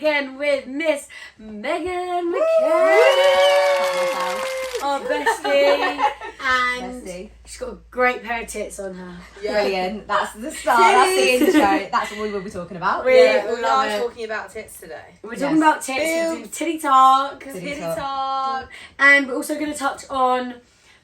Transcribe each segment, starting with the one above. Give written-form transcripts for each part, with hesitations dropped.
again with Miss Meghan McCann, our bestie, and she's got a great pair of tits on her. Yeah. Brilliant. That's the start. That's the intro. That's what we will be talking about. We are talking about tits today. We're talking about tits. We're doing titty talk. Titty talk. And we're also going to touch on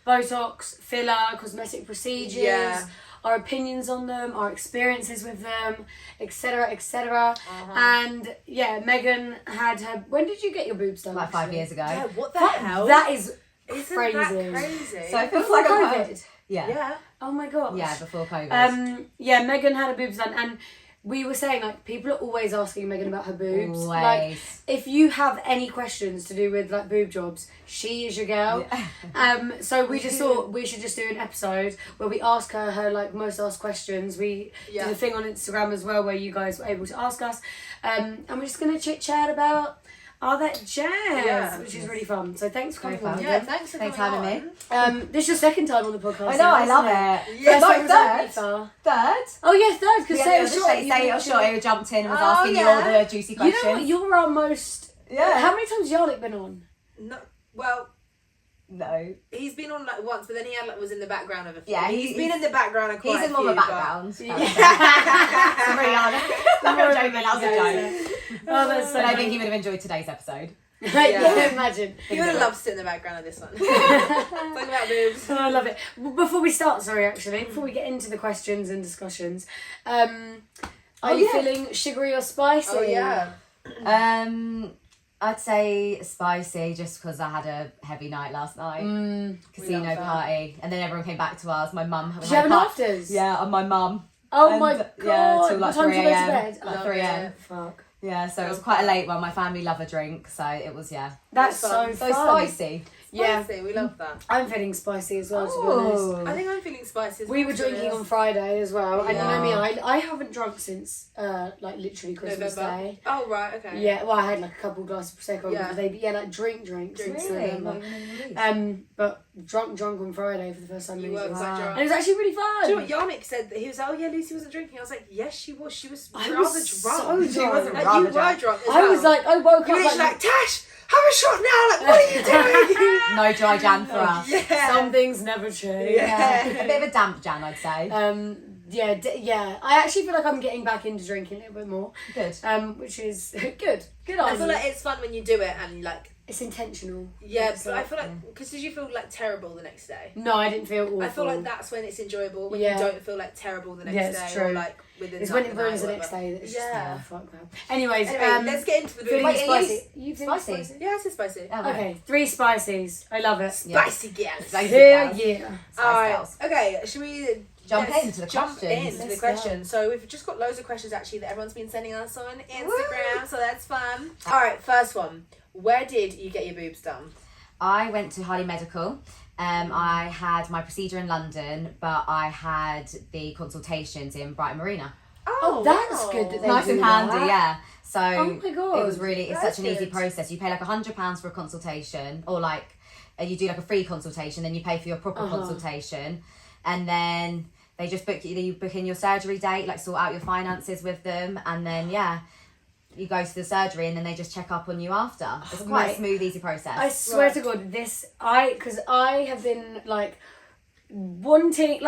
Botox, filler, cosmetic procedures, our opinions on them, our experiences with them, etc., etc. And yeah, Meghan had her. When did you get your boobs done? Like 5 years ago. Yeah, what the hell? That is Isn't crazy. that crazy? So it feels Before like COVID. Yeah. Oh my gosh. Yeah, before COVID. Yeah, Meghan had her boobs done, and we were saying, like, people are always asking Meghan about her boobs. Always. Like, if you have any questions to do with, like, boob jobs, she is your girl. Yeah. So we just thought we should just do an episode where we ask her like, most asked questions. We did a thing on Instagram as well where you guys were able to ask us. And we're just going to chit-chat about all that jazz, which is really fun. So thanks for coming on. Yeah, thanks for having me. This is your second time on the podcast. I know, I love it. Yeah, Third. Oh yeah, third. Because Say or Shorty who jumped in and was asking you all the juicy questions. You know what? You're our most. Yeah. How many times has Yarlick been on? No. He's been on like once, but then he had was in the background of a few. Yeah, he's been in the background of quite a few. He's in more of a background. Yeah. I'm joking, that was a joke. Oh, that's so But I think he would have enjoyed today's episode. Yeah, imagine. He would have loved to sit in the background of this one. Talking about boobs. Oh, I love it. Before we start, before we get into the questions and discussions, are you feeling sugary or spicy? Oh yeah. I'd say spicy just because I had a heavy night last night. Casino party. And then everyone came back to us. My mum. Did you have an afters? Yeah, and my mum. Oh my god. Yeah, till like 3 a.m. Like 3 a.m. Fuck. Yeah, so it was quite a late one. My family love a drink, so it was, That's so fun. Spicy. Yeah, we love that. I'm feeling spicy as well, to be honest. I think I'm feeling spicy as well. We were drinking on Friday as well, and you Yeah. know me, I haven't drunk since like literally Christmas Day. Oh right, okay. Yeah, well I had like a couple glasses of prosecco, Yeah. but they like drinks since Really? November. Not even But drunk on Friday for the first time in You were ages. quite drunk. And it was actually really fun. Do you know what Yarmick said? That he was like, oh yeah, Lucy wasn't drinking. I was like, yes, she was. She was I rather was drunk. so She drunk. wasn't. Like, You rather were drunk. drunk. As I well. was like, I woke You were up literally like, like, Tash, have a shot now. Like, what are you doing? No dry Jan for us. Yeah. some things never change. Yeah. A bit of a damp Jan, I'd say. Yeah. I actually feel like I'm getting back into drinking a little bit more. Good. Which is good. Good on I feel you. like it's fun when you do it and like. It's intentional. Yeah, It's but I like- feel like because did you feel like terrible the next day? No, I didn't feel awful. I feel like that's when it's enjoyable when Yeah. you don't feel like terrible the next Yeah, day it's or true. like within. It's when it ruins the next day that it's Yeah. just fuck that. Anyways, Anyway, let's get into the feeling Wait, spicy. You feeling spicy? spicy? Yeah, it's spicy. Oh, Okay, 3 spices. I love it. Spicy girls. Spicy Hell girls. yeah. Alright, girls. okay, should we Jump let's into the jump questions. into the Let's questions. So we've just got loads of questions actually that everyone's been sending us on Instagram, so that's fun. Alright, first one. Where did you get your boobs done? I went to Harley Medical. I had my procedure in London, but I had the consultations in Brighton Marina. Oh, that's good that they Nice do and handy, that. yeah. So Oh my God. it was really, it's That's such an easy good. process. You pay like £100 for a consultation, or like you do like a free consultation, then you pay for your proper consultation, and then they just book you book in your surgery date, like sort out your finances with them, and then you go to the surgery and then they just check up on you after. It's quite mate. a smooth, easy process. I swear to God, because I have been like wanting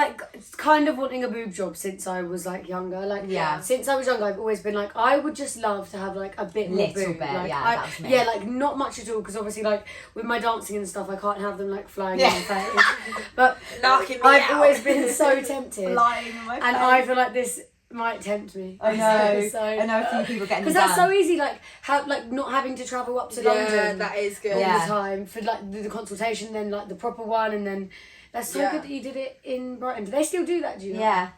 a boob job since I was like younger. Like since I was younger, I've always been like I would just love to have like a bit more Little boob. bit, like, yeah, that was me. yeah, like not much at all because obviously like with my dancing and stuff, I can't have them like flying in my face. But Knocking me I've out. always been so tempted, Lying in my and I feel like this might tempt me. I know. So, I know a few people getting because them that's done. so easy, like not having to travel up to Yeah, London that is good. all Yeah. the time for like the consultation, then like the proper one, and then that's so Yeah. good that you did it in Brighton. Do they still do that? Do you know? Yeah.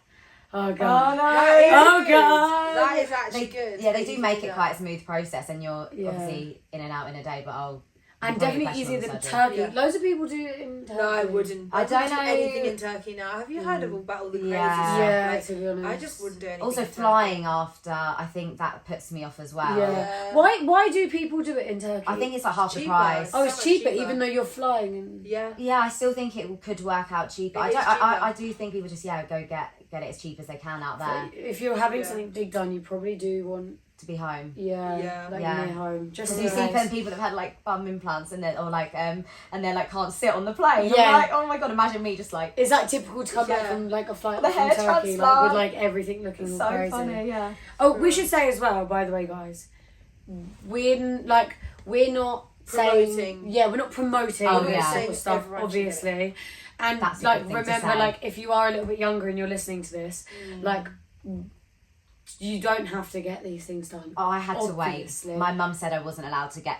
Oh god. That is Oh, good. God. That is actually They, good. yeah, they do make it that. quite a smooth process, and you're Yeah. obviously in and out in a day. But And probably definitely easier than question on the Turkey. Yeah. Loads of people do it in Turkey. No, I wouldn't. I don't wouldn't do know. anything in Turkey now. Have you heard about all the crazy Yeah. stuff? Yeah, Like, to be honest. I just wouldn't do anything. Also, in Turkey. flying after, I think that puts me off as well. Yeah. Yeah. Why do people do it in Turkey? I think it's like half the Cheaper. price. Oh, it's so much cheaper, cheaper. even though you're flying. And Yeah. Yeah, I still think it could work out cheaper. It I is don't. cheaper. I do think people just go get it as cheap as they can out there. if you're having Yeah. something big done, you probably do want to be home. Yeah. Like Yeah. near home. Just Because you see them people that have had like bum implants and they're and they're like can't sit on the plane. Yeah. I'm like, oh my god, imagine me just like. Is that typical to come back from like a flight The from hair Turkey, transplant. like with like everything looking all So crazy? funny, yeah. Oh, we should say as well, by the way, guys, we're not Promoting. saying, we're not promoting Oh, this yeah. sort of stuff, Everyone should obviously. And That's a like good thing to remember, say. like if you are a little bit younger and you're listening to this, like you don't have to get these things done. Oh, I had to Obviously. wait. My mum said I wasn't allowed to get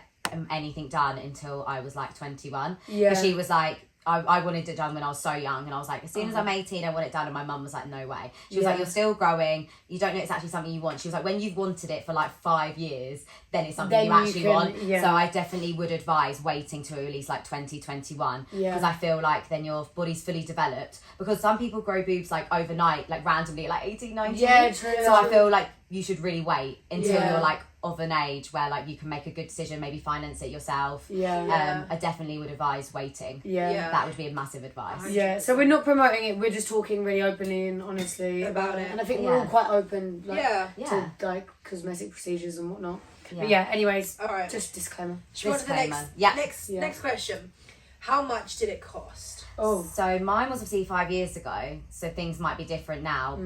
anything done until I was like 21. Yeah. Because she was like, I wanted it done when I was so young, and I was like, as soon as I'm 18, I want it done. And my mum was like, no way. She was like, you're still growing. You don't know it's actually something you want. She was like, when you've wanted it for like 5 years, then it's something Then you you actually can- want. yeah. So I definitely would advise waiting till at least like 2021. Yeah. Because I feel like then your body's fully developed. Because some people grow boobs like overnight, like randomly at like 18, 19. Yeah, true. So I feel like you should really wait until Yeah. you're like of an age where like you can make a good decision, maybe finance it yourself. Yeah. I definitely would advise waiting. Yeah. That would be a massive advice. Yeah, so we're not promoting it, we're just talking really openly and honestly About it. And I think we're all quite open like, Yeah. to like cosmetic procedures and whatnot. Yeah. But yeah, anyways, All right. just disclaimer. Should we go to the Disclaimer. next? Yeah. Next question. How much did it cost? Oh. So mine was obviously 5 years ago, so things might be different now.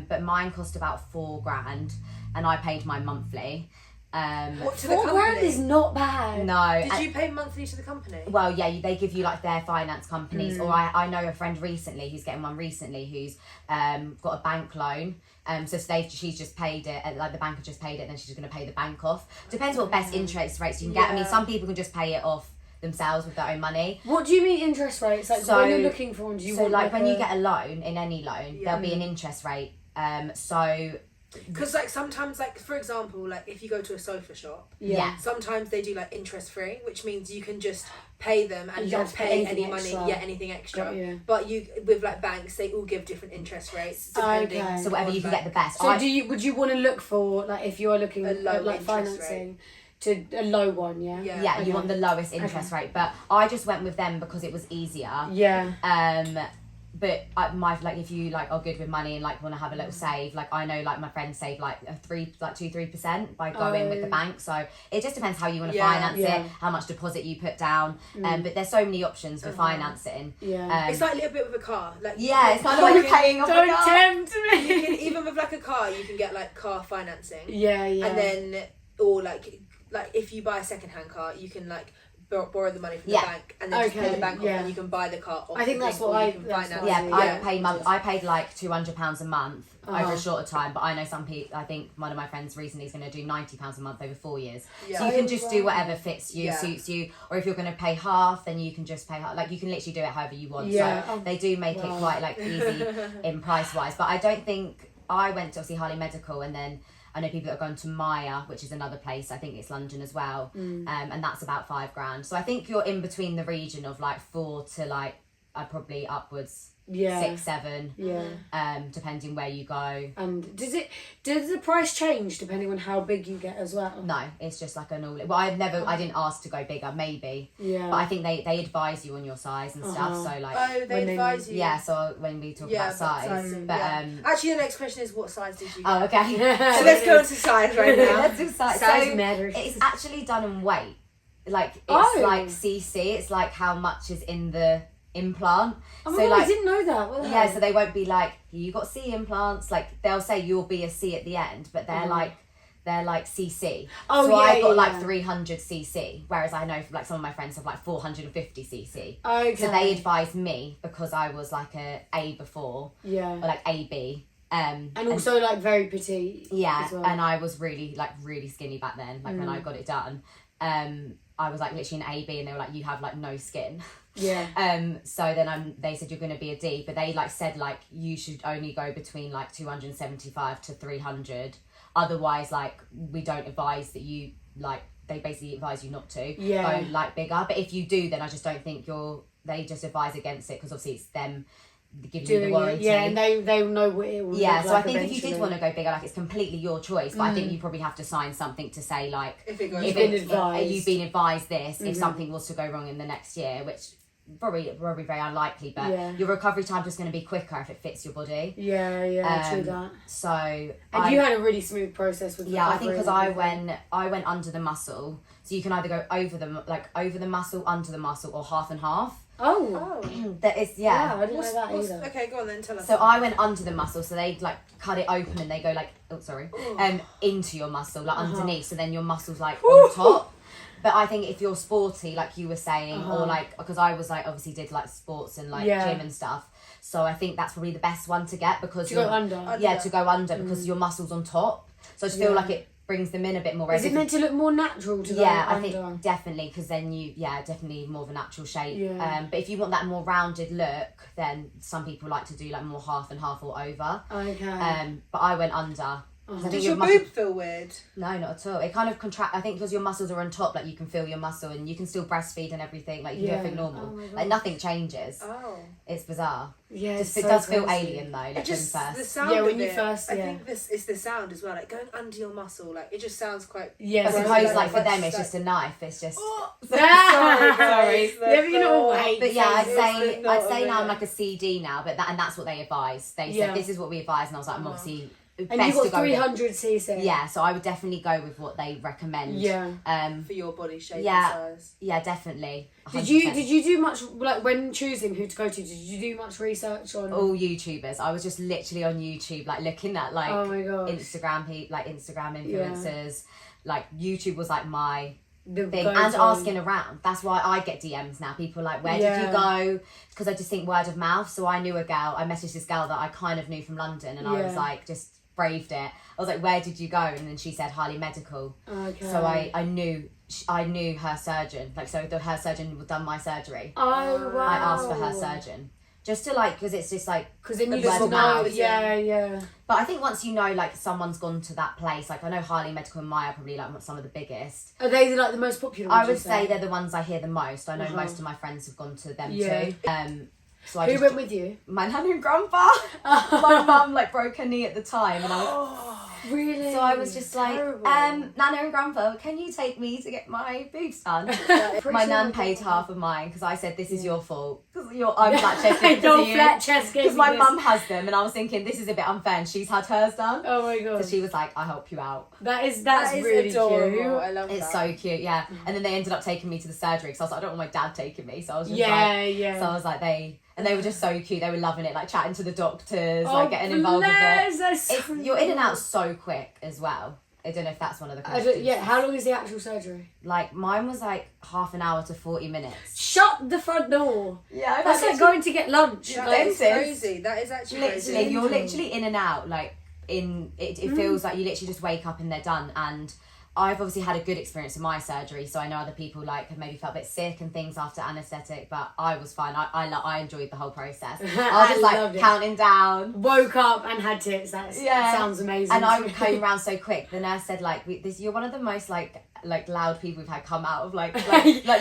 But mine cost about $4,000, and I paid mine monthly. What to the $4,000 company? is not bad. No. Did you pay monthly to the company? Well, yeah, they give you like their finance companies, or I know a friend recently who's getting one recently who's got a bank loan. So she's just paid it, like the bank had just paid it, and then she's going to pay the bank off. Depends what best interest rates you can get. I mean, some people can just pay it off themselves with their own money. What do you mean interest rates? Like So- when you're looking for one, do you So want like when you get a loan, in any loan, there'll be an interest rate. So Because like sometimes, like for example, like if you go to a sofa shop, yeah. sometimes they do like interest free, which means you can just pay them and You don't not pay pay anything any extra. money, anything extra. Got you. But you with like banks, they all give different interest rates depending. Okay. So whatever on you can bank. get the best. So would you want to look for like if you're looking A low at like interest financing to a low one, yeah? Yeah. Yeah, Okay. you want the lowest interest rate, but I just went with them because it was easier. Yeah. But if you like are good with money and like want to have a little save, like I know like my friends save like 2-3% by going with the bank. So it just depends how you want to finance Yeah. it, how much deposit you put down. But there's so many options for financing. Yeah. It's like a little bit with a car. Like Yeah, it's kind of like you're paying off a Don't car. tempt me. You can even with like a car, you can get like car financing. Yeah, yeah. And then or like if you buy a second-hand car, you can like borrow the money from the Yeah. bank and then just pay the Okay, bank off, yeah. and you can buy the car off. I think the that's thing, what or I- you can that's finance what Yeah, it. I paid like £200 a month over Uh-huh. a shorter time, but I know some people. I think one of my friends recently is going to do £90 a month over 4 years. Yeah. So you can Oh, just right. do whatever fits you, Yeah. suits you, or if you're going to pay half, then you can just pay half. Like you can literally do it however you want. Yeah. So Oh, they do make it wow. quite like easy in price wise. But I don't think I went to obviously Harley Medical, and then I know people that have gone to Maya, which is another place. I think it's London as well, and that's about £5,000. So I think you're in between the region of like 4 to like probably upwards Yeah. 6, 7, Yeah. depending where you go. And does the price change depending on how big you get as well? No, it's just like a normal. Well, I didn't ask to go bigger, maybe. Yeah. But I think they advise you on your size and stuff. Uh-huh. So like, Oh, they When they- advise you. yeah. So when we talk about size, sizing, but yeah. Actually, the next question is what size did you get? oh, okay. So let's go into size right now. Let's do size. Size So matters. it's actually done in weight. Like it's Oh. like CC. It's like how much is in the implant. Oh my so God, like I didn't know that. What the yeah, hell? so they won't be like you got C implants. Like they'll say you'll be a C at the end, but they're like CC. Oh, so yeah, I got yeah, like yeah. 300 CC, whereas I know like some of my friends have like 450 CC. Okay. So they advised me because I was like a before, Yeah. or like AB. And also like very petite. Yeah, as well. and I was really skinny back then. Like when I got it done, I was like literally an AB, and they were like, "You have like no skin." Yeah. So then they said you're going to be a D, but they like said like you should only go between like 275 to 300. Otherwise, like we don't advise that you like. They basically advise you not to Yeah. go like bigger. But if you do, then I just don't think you're. They just advise against it because obviously it's them giving you the Doing warranty. it. Yeah, and they know what it will Yeah, look so like I think if you eventually. did want to go bigger, like it's completely your choice. But I think you probably have to sign something to say like If it goes You've wrong. been advised. you've been advised this if something was to go wrong in the next year, which probably very unlikely, but Yeah. your recovery time's just going to be quicker if it fits your body. Yeah, true that. So And you had a really smooth process with I think because I everything. went under the muscle, so you can either go over the muscle, under the muscle, or half and half. Oh. That is Yeah, I didn't know that What's- either. Okay, go on then, tell us. So I went under the muscle, so they like cut it open and they go like into your muscle, like underneath, so then your muscle's like on top. But I think if you're sporty, like you were saying, or like, because I was like obviously did like sports and like gym and stuff, so I think that's probably the best one to get because To go under. Yeah, to go under because your muscle's on top. So I just feel like it brings them in a bit more. Is it meant to look more natural to go I under? think definitely, because then definitely more of a natural shape. Yeah. But if you want that more rounded look, then some people like to do like more half and half or over. Okay. But I went under. I think Does your muscle- boob feel weird? No, not at all. It kind of contract. I think because your muscles are on top, like you can feel your muscle and you can still breastfeed and everything. Like you can do everything normal. Oh my God. Like nothing changes. Oh. It's bizarre. Yeah, Just, it's it so does feel crazy. alien though. Like It just first. the sound Yeah, when of you it, first- I yeah. think this is the sound as well, like going under your muscle, like it just sounds quite. Yeah, I so suppose it's like for like- them it's just a knife. It's just. Sorry, Yeah, guys, but you know that's what? But yeah, I'd It's say not I'd say a now I'm bit. like a CD now, but that's what they advise. They Yeah. said this is what we advise, and I was like, I'm obviously And best you to got go with it. 300cc. Yeah, so I would definitely go with what they recommend. Yeah. for your body shape Yeah. and size. Yeah, definitely. Did you 100%. do much, like when choosing who to go to? Did you do much research on? All YouTubers. I was just literally on YouTube, like looking at like Oh my gosh. Instagram influencers. Like YouTube was like my The thing, go-to. and asking around. That's why I get DMs now. People are like, where did you go? Because I just think word of mouth. So I knew a girl. I messaged this girl that I kind of knew from London, and I was Yeah. like, just braved it. I was like, where did you go? And then she said Harley Medical. Okay. So I knew her surgeon. Like, so her surgeon had done my surgery. Oh wow. I asked for her surgeon. Just to like, because it's just like, Because then you word just of know. mouth. Yeah. But I think once you know, like, someone's gone to that place, like, I know Harley Medical and Maya are probably, like, some of the biggest. Are they like the most popular? I would say they're the ones I hear the most. I know Uh-huh. most of my friends have gone to them Yeah. too. So I Who just, went with you? my nan and grandpa. My mum, like, broke her knee at the time, and I was... Really? So I was just like, Terrible. Nana and Grandpa, can you take me to get my boobs done? Pretty My sure nan we paid got half of mine because I said, this is your fault. Because I'm flat chested Your because of you. flat chest gave Because me my this. mum has them, and I was thinking, this is a bit unfair, and she's had hers done. Oh my god. So she was like, I'll help you out. That's That is really adorable. cute. I love It's that. so cute, yeah. And then they ended up taking me to the surgery because I was like, I don't want my dad taking me. So I was just Yeah, like, yeah. So I was like, they were just so cute. They were loving it, like chatting to the doctors, Oh, like getting involved with bless, it. that's so You're in and out cute. so quick as well. I don't know if that's one of the I questions. don't, yeah, how long is the actual surgery? Like mine was like half an hour to 40 minutes. Shut the front door. Yeah, That's like going to get lunch. Yeah. That is Dentist. crazy. That is actually Literally, crazy. you're literally in and out. Like it feels like you literally just wake up and they're done. And I've obviously had a good experience with my surgery, so I know other people like have maybe felt a bit sick and things after anaesthetic, but I was fine. I enjoyed the whole process. I was just loved like it. counting down. Woke up and had tits. That sounds amazing. And I came around so quick. The nurse said like, you're one of the most like loud people we've had come out of like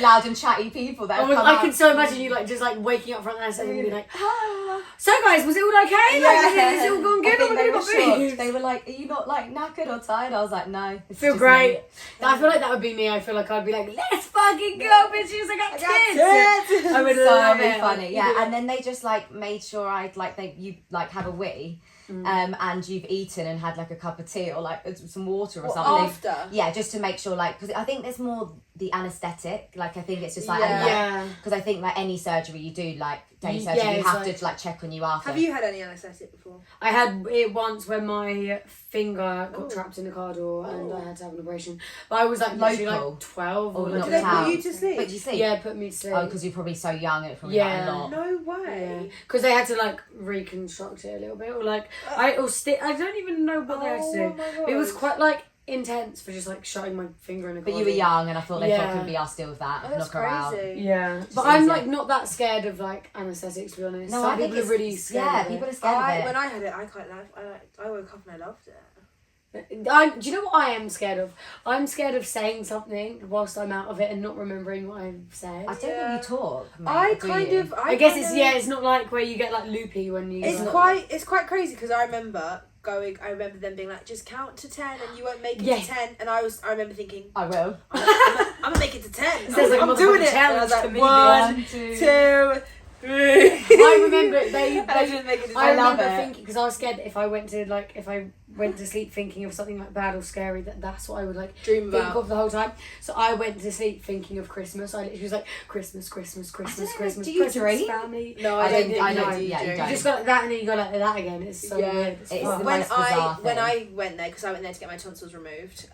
loud and chatty people that have come I out. can so imagine you like just like waking up front of the and being like, Ah. so guys, was it all okay? Like, is it all gone I good? think Or they we were got shocked. boobs? They were like, are you not like knackered or tired? I was like, no. It's Feel just great. me. I feel like that would be me. I feel like I'd be like, let's fucking go, bitches. I got tits. Tits. I would so love it. funny, yeah. You'd be And then they just like made sure I'd like you like have a wee, and you've eaten and had like a cup of tea or like some water or What, something. after? Yeah, just to make sure like because I think there's more the anaesthetic. Like I think it's just like Yeah. because I think like any surgery you do like day Yeah, surgery you it's have like- to like check on you after. Have you had any anaesthetic before? I had it once when my finger got Ooh. trapped in a car door and Oh. I had to have an operation. But I was like literally Local? like 12 Or or knocked Did they out? put you to sleep? But you see, Yeah, put me to sleep. oh, because you're probably so young, it probably Yeah. hurt a lot. No way. Because they had to like reconstruct it a little bit, or like I don't even know what they had to do. Oh my It was gosh. quite like intense for just like shutting my finger in a But car you were door. young, and I thought they Yeah. couldn't be asked to deal with that. Oh, that's knock her out. crazy. Yeah, but Just I'm easy. like not that scared of like anaesthetics, to be honest. No, Some I think people it's are really scared. yeah, of it. people are scared of it. When I had it, I quite liked. I woke up and I loved it. Do you know what I am scared of? I'm scared of saying something whilst I'm out of it and not remembering what I've said. I don't Yeah. think you talk. Mate, I do kind you? of. I guess kind it's of- it's not like where you get like loopy when you. It's like, quite crazy because I remember them being like, just count to 10 and you won't make it Yeah. to 10, and I remember thinking, I will. I'm I'm gonna make it to 10. Says like I'm doing it. And I was like, 1, 2, 3. I remember I didn't make it to 10. I remember thinking, because I was scared that if I went to sleep thinking of something like bad or scary, that's what I would like Dream think about of the whole time. So I went to sleep thinking of Christmas. I literally was like Christmas, Do you dream? family. No, I don't. do. Yeah, you You don't. just got like that and then you go like that again. It's so weird. It's the when most bizarre when thing. I went there, because I went there to get my tonsils removed.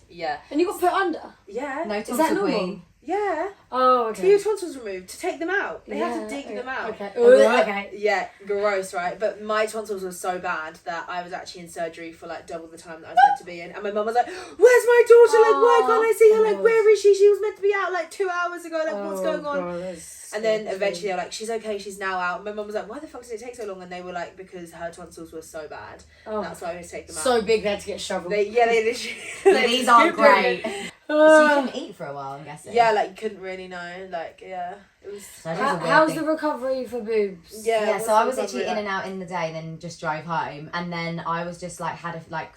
Yeah. And you got put under. Yeah. No Is that tonsil normal? queen. Yeah. Oh, To get your okay. tonsils removed, to take them out. They have to dig them out. Okay. But- Okay. Yeah, gross, right? But my tonsils were so bad that I was actually in surgery for like double the time that I was meant to be in. And my mum was like, "Where's my daughter? Like, why can't I see her? Like, where is she? She was meant to be out like 2 hours ago. Like, what's going on?" God, and then eventually they were like, "She's okay, she's now out." My mum was like, "Why the fuck did it take so long?" And they were like, "Because her tonsils were so bad. That's why I had to take them out." So big they had to get shoveled. They literally. Yeah, these aren't great. So you couldn't eat for a while, I'm guessing. Yeah, like you couldn't really know. Like, yeah, it was. So that is a weird How's thing. the recovery for boobs? Yeah, So I was literally in and out in the day, and then just drove home, and then I was just like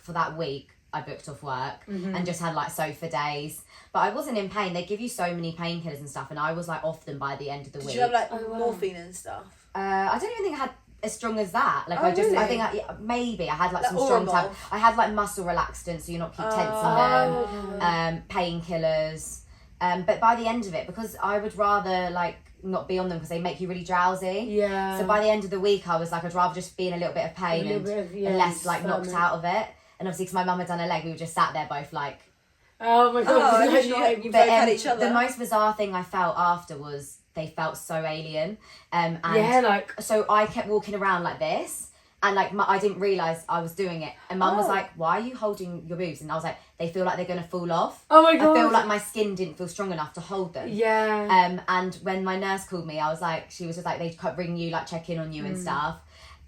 for that week I booked off work and just had like sofa days, but I wasn't in pain. They give you so many painkillers and stuff, and I was like off them by the end of the Did week. you have like morphine and stuff? I don't even think I had as strong as that. Like Oh, I just, really? I think maybe I had like some Like strong Oromol? type. I had like muscle relaxants, so you're not keep tensing them. Painkillers. But by the end of it, because I would rather like not be on them because they make you really drowsy. Yeah. So by the end of the week, I was like, I'd rather just be in a little bit of pain and less like knocked out of it. And obviously, because my mum had done her leg, we were just sat there both like. Oh my god! Oh, you both had each other. The most bizarre thing I felt after was they felt so alien. And yeah, like so I kept walking around like this, and like I didn't realise I was doing it. And Mum was like, "Why are you holding your boobs?" And I was like, "They feel like they're gonna fall off." Oh my god! I feel like my skin didn't feel strong enough to hold them. Yeah. And when my nurse called me, I was like, she was just like, they kept ringing you, like check in on you and stuff.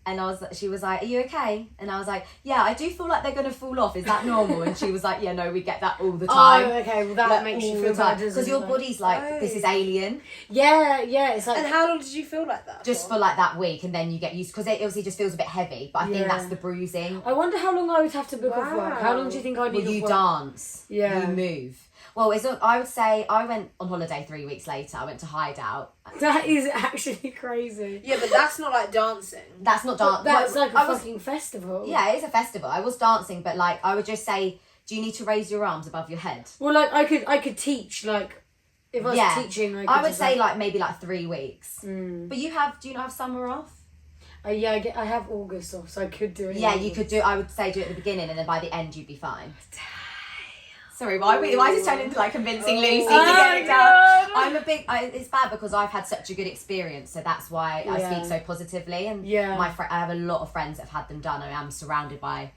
And she was like, "Are you okay?" And I was like, "Yeah, I do feel like they're gonna fall off. Is that normal?" And she was like, "Yeah, no, we get that all the time." Oh, okay. Well, that Like, makes you all feel the time. bad, Because your body's like, this is alien. Yeah, yeah. It's like. And how long did you feel like that? Just for like that week, and then you get used, because it obviously just feels a bit heavy. But I think that's the bruising. I wonder how long I would have to book off work. How long do you think I'd need Well, you off work? dance. Yeah. You move. Well, I would say I went on holiday 3 weeks later. I went to Hideout. That is actually crazy. Yeah, but that's not like dancing. That's not dance. That's like a fucking festival. Yeah, it is a festival. I was dancing, but like I would just say, do you need to raise your arms above your head? Well, like I could teach like if I was teaching. I would say like maybe like 3 weeks. But do you not have summer off? Yeah, I have August off, so I could do it. Yeah, you could do. I would say do it at the beginning, and then by the end you'd be fine. Sorry, why just turn into like convincing Lucy to get it down? I'm a big. It's bad because I've had such a good experience, so that's why I speak so positively. And I have a lot of friends that have had them done. I am surrounded by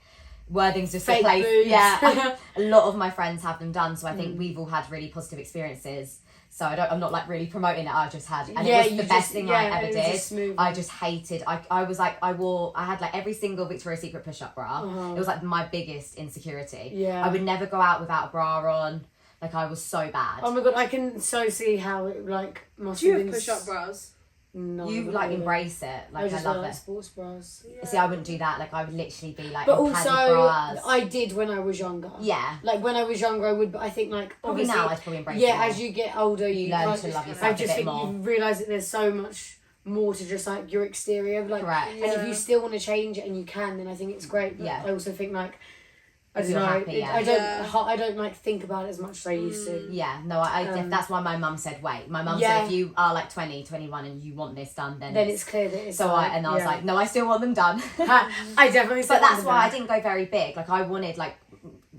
Worthing's just a place. Boobs. Yeah, a lot of my friends have them done, so I think we've all had really positive experiences. So I'm not like really promoting it. I just had, and it was the best thing I ever did. I just hated. I was like, I had like every single Victoria's Secret push-up bra. It was like my biggest insecurity. Yeah. I would never go out without a bra on. Like I was so bad. Oh my god, I can so see how it like must Do you have have been. push-up bras? No, You like embrace it. Like I love like it. sports bras. Yeah. See, I wouldn't do that. Like I would literally be like, But in padded also, bras. I did when I was younger. Yeah. Like when I was younger, I would. But I think like Probably obviously, now I'd probably embrace it. yeah, more. as you get older, you learn like, to love yourself I a just bit think more. you realise that there's so much more to just like your exterior. Like, Correct. and if you still want to change it and you can, then I think it's great. But Yeah. I also think like. I If don't you're know. happy, yeah. I don't like think about it as much as I used to. Yeah, no, that's why my mum said wait. My mum said if you are like 20, 21 and you want this done, then It's clear that it's. so I was like, no, I still want them done. I definitely. But that's why I didn't go very big. Like I wanted like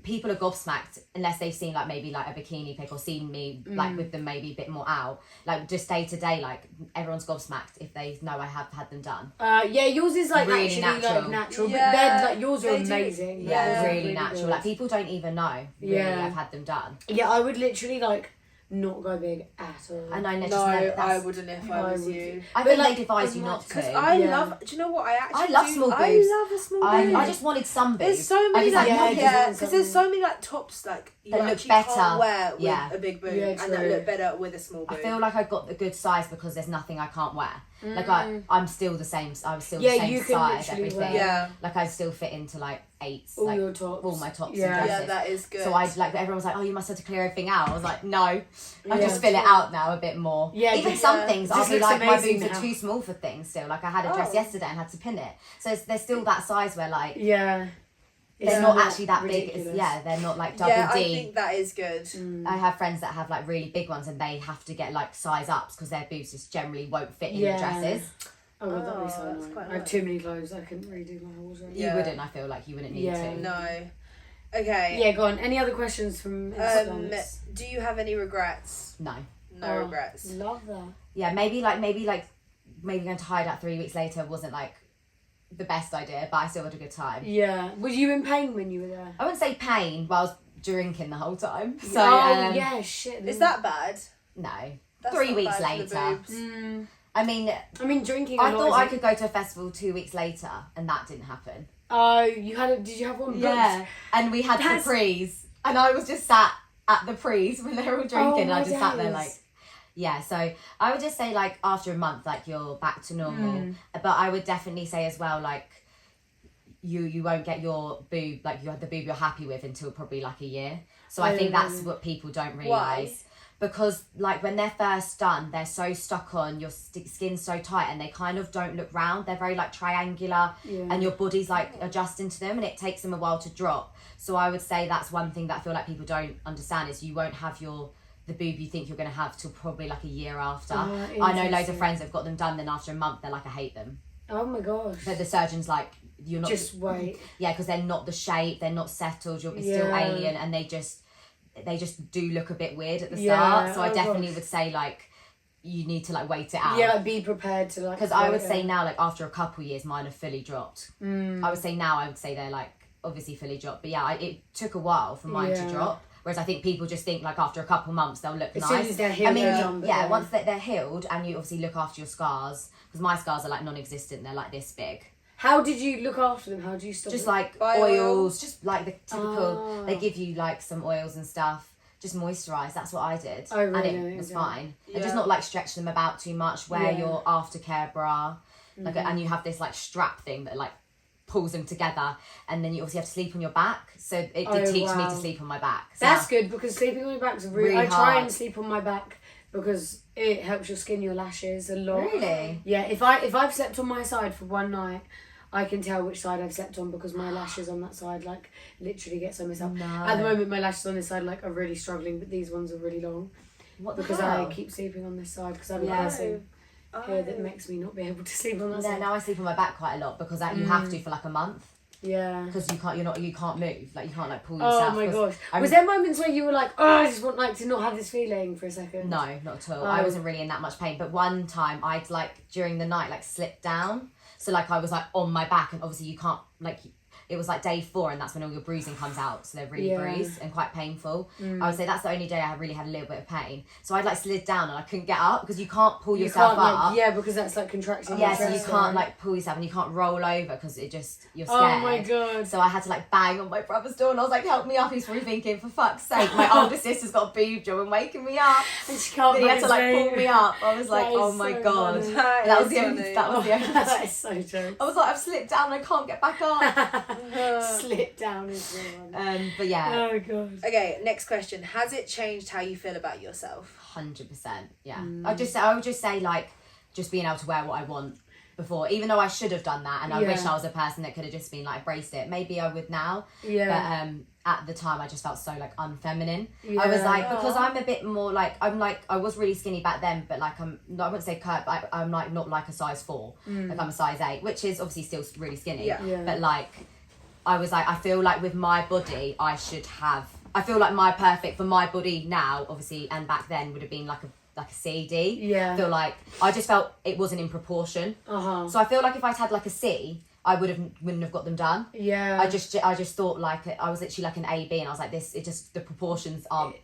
people are gobsmacked unless they've seen like maybe like a bikini pic or seen me like with them maybe a bit more out. Like just day to day, like everyone's gobsmacked if they know I have had them done. Yeah, yours is like Really actually natural. like natural. Yeah, But they're like yours are they do. amazing. Yeah, Yeah, Yours are really natural. good. Like people don't even know really Yeah. I've had them done. Yeah, I would literally like not go big at all. And I just No, never, I that's- wouldn't if I I was would. you. I But, think like, they advise you not Because to. I Yeah. love. Do you know what I actually? I love do? small boobs. I love a small boob. I just wanted some boobs. There's so I many just like like, yeah, because there's so many like tops like you That look actually better. can't wear with Yeah. a big boob Yeah, and that true. look better with a small boob. I feel like I got the good size because there's nothing I can't wear. Like I'm still the same. I was still the Yeah, same you can size, literally everything. wear- Yeah. Like I still fit into like 8s. All like, your tops. all my tops Yeah. and Yeah, dresses. that is good. So I like everyone was like, oh, you must have to clear everything out. I was like, no, I Yeah. just fill it out now a bit more. Yeah, Even just- some things I'll Just be looks like, my amazing boobs now. are too small for things still. Like I had a dress Oh. yesterday and had to pin it. So there's still that size where like Yeah. they're It's not actually that big. ridiculous. Yeah, they're not like double Yeah, D. I think that is good. I have friends that have like really big ones and they have to get like size ups because their boobs just generally won't fit in the Yeah. dresses. Oh, God, that'd be Oh, so that's annoying. quite I have annoying. too many clothes. I couldn't redo my wardrobe. Yeah. You wouldn't, I feel like you wouldn't need Yeah. to. No. Okay. Yeah, go on. Any other questions from Instagram? Do you have any regrets? No. No Oh. regrets. Love that. Yeah, maybe going to hide out 3 weeks later wasn't like the best idea, but I still had a good time. Yeah. Was you in pain when you were there? I wouldn't say pain, but I was drinking the whole time. So yeah, shit. Is that bad? no. That's 3 not weeks bad for the later. boobs. I mean, I mean, drinking. I a lot thought I isn't- could go to a festival 2 weeks later, and that didn't happen. Oh, you had a? Did you have one? Yeah, and we had That's- the prees, and I was just sat at the prees when they were all drinking, and I my just sat there days. like, yeah. So I would just say like after a month, like you're back to normal. But I would definitely say as well like you won't get your boob like you had the boob you're happy with until probably like a year. So I think that's what people don't realise. Because like when they're first done, they're so stuck on your skin's so tight and they kind of don't look round. They're very like triangular and your body's like adjusting to them and it takes them a while to drop. So I would say that's one thing that I feel like people don't understand is you won't have the boob you think you're going to have till probably like a year after. I know loads interesting. of friends that have got them done, then after a month they're like, I hate them. Oh my gosh. But the surgeon's like, you're not... Just wait. Yeah, because they're not the shape, they're not settled, it's still alien and they just do look a bit weird at the start. So I definitely would say like you need to like wait it out. Yeah, like, be prepared to like. Because I would say now like after a couple years mine have fully dropped. I would say they're like obviously fully dropped, but yeah, it took a while for mine to drop. Whereas I think people just think like after a couple months they'll look As nice. soon as they're healed, they're done, but yeah. Once they're healed and you obviously look after your scars, because my scars are like non-existent, they're like this big. How did you look after them? How do you stop? Just it? like Buy oils, oils. just like the typical. They give you like some oils and stuff. Just moisturise. That's what I did, Oh, really? and it was Okay. fine. And Yeah. just not like stretch them about too much. Wear Yeah. your aftercare bra, like, and you have this like strap thing that like pulls them together, and then you obviously have to sleep on your back. So it did teach me to sleep on my back. So That's good because sleeping on your back's really. Really I try hard. and sleep on my back because it helps your skin, your lashes a lot. Really? Yeah. If I've slept on my side for one night, I can tell which side I've slept on because my lashes on that side like literally get so messed up. No. At the moment, my lashes on this side like are really struggling, but these ones are really long What the because hell? I keep sleeping on this side because I have a Yeah. piercing here that makes me not be able to sleep on that No, side. now I sleep on my back quite a lot because you have to for like a month Yeah. because you can't move, like you can't like pull Oh yourself. my 'cause gosh. Was there moments where you were like, oh, I just want like to not have this feeling for a second? No, not at all. Oh. I wasn't really in that much pain. But one time I'd like during the night like slipped down. So like I was like on my back and obviously you can't like it was like day 4 and that's when all your bruising comes out. So they're really bruised and quite painful. I would say that's the only day I really had a little bit of pain. So I'd like slid down and I couldn't get up because you can't pull You yourself can't, up. like, yeah, because that's like contracting. Yeah, your so you chest, can't right? like pull yourself and you can't roll over because you're scared. Oh my god. So I had to like bang on my brother's door and I was like, help me up. He's probably thinking, for fuck's sake, my older sister's got a boob job and waking me up. And she can't Then he had to like manage pull me up. I was like, That is oh my so god. funny. That was the only. That is so true. I was like, I've slipped down and I can't get back up. Slip down is the one. But yeah, Oh god. Okay, next question. Has it changed how you feel about yourself? 100%. Yeah, I would just say like, just being able to wear what I want before, even though I should have done that, and I wish I was a person that could have just been like embraced it. Maybe I would now. Yeah. But at the time, I just felt so like unfeminine. Yeah. I was like, because I'm a bit more like I was really skinny back then, but like I wouldn't say curved, but I'm like not like a size 4. Like I'm a size 8, which is obviously still really skinny. Yeah. Yeah. But like, I was like, I feel like with my body, I feel like my perfect for my body now, obviously, and back then would have been like a C/D. Yeah. I feel like I just felt it wasn't in proportion. Uh-huh. So I feel like if I'd had like a C, I wouldn't have got them done. Yeah. I just thought like I was literally like an AB, and I was like the proportions aren't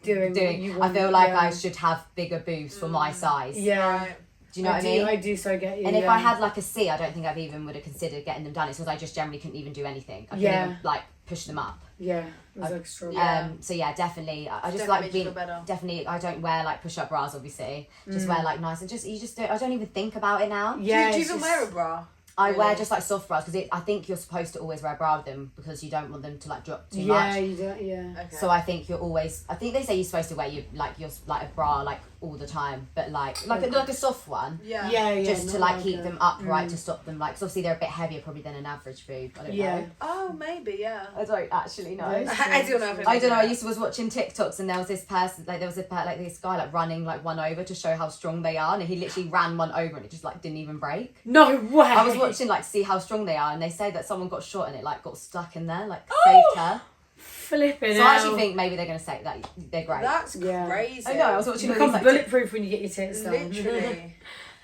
doing. What you I want, feel like yeah. I should have bigger boobs for my size. Yeah. Do you know what I mean? I do so get you. And if yeah. I had like a C, I don't think I even would have considered getting them done. It's because I just generally couldn't even do anything. I couldn't Yeah. even like push them up. Yeah, it was like strong. So yeah, definitely. I just Definitely like makes being you feel better. definitely. I don't wear like push-up bras, obviously. Just wear like nice and you just don't. I don't even think about it now. Yeah, Do you it's even just- wear a bra? I wear Really? just like soft bras because I think you're supposed to always wear a bra with them because you don't want them to like drop too Yeah, much. you don't. Yeah. Okay. So I think you're always. I think they say you're supposed to wear your like a bra like all the time, but like a soft one. yeah. Yeah, Just to not like keep a- them upright to stop them like. Cause obviously they're a bit heavier probably than an average boob. I don't Yeah. know. Oh, maybe, yeah. I don't actually know. Yeah. I don't know. If I don't know. I was watching TikToks and there was this person like this guy like running like one over to show how strong they are, and he literally ran one over and it just like didn't even break. No way. I was watching like to see how strong they are, and they say that someone got shot and it like got stuck in there, like saved her. Flipping So hell. I actually think maybe they're gonna say that they're great. That's Yeah. crazy. I know. I was You watching all become these, like, bulletproof when you get your tits done. Literally.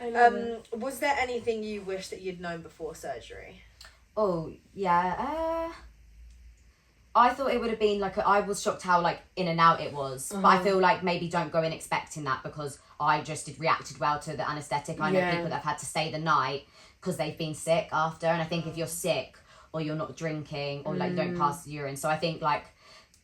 I love it. Was there anything you wish that you'd known before surgery? Oh yeah. I thought it would have been like I was shocked how like in and out it was, but I feel like maybe don't go in expecting that because I just reacted well to the anaesthetic. I know Yeah. people that have had to stay the night because they've been sick after, and I think if you're sick or you're not drinking or like you don't pass the urine, so I think like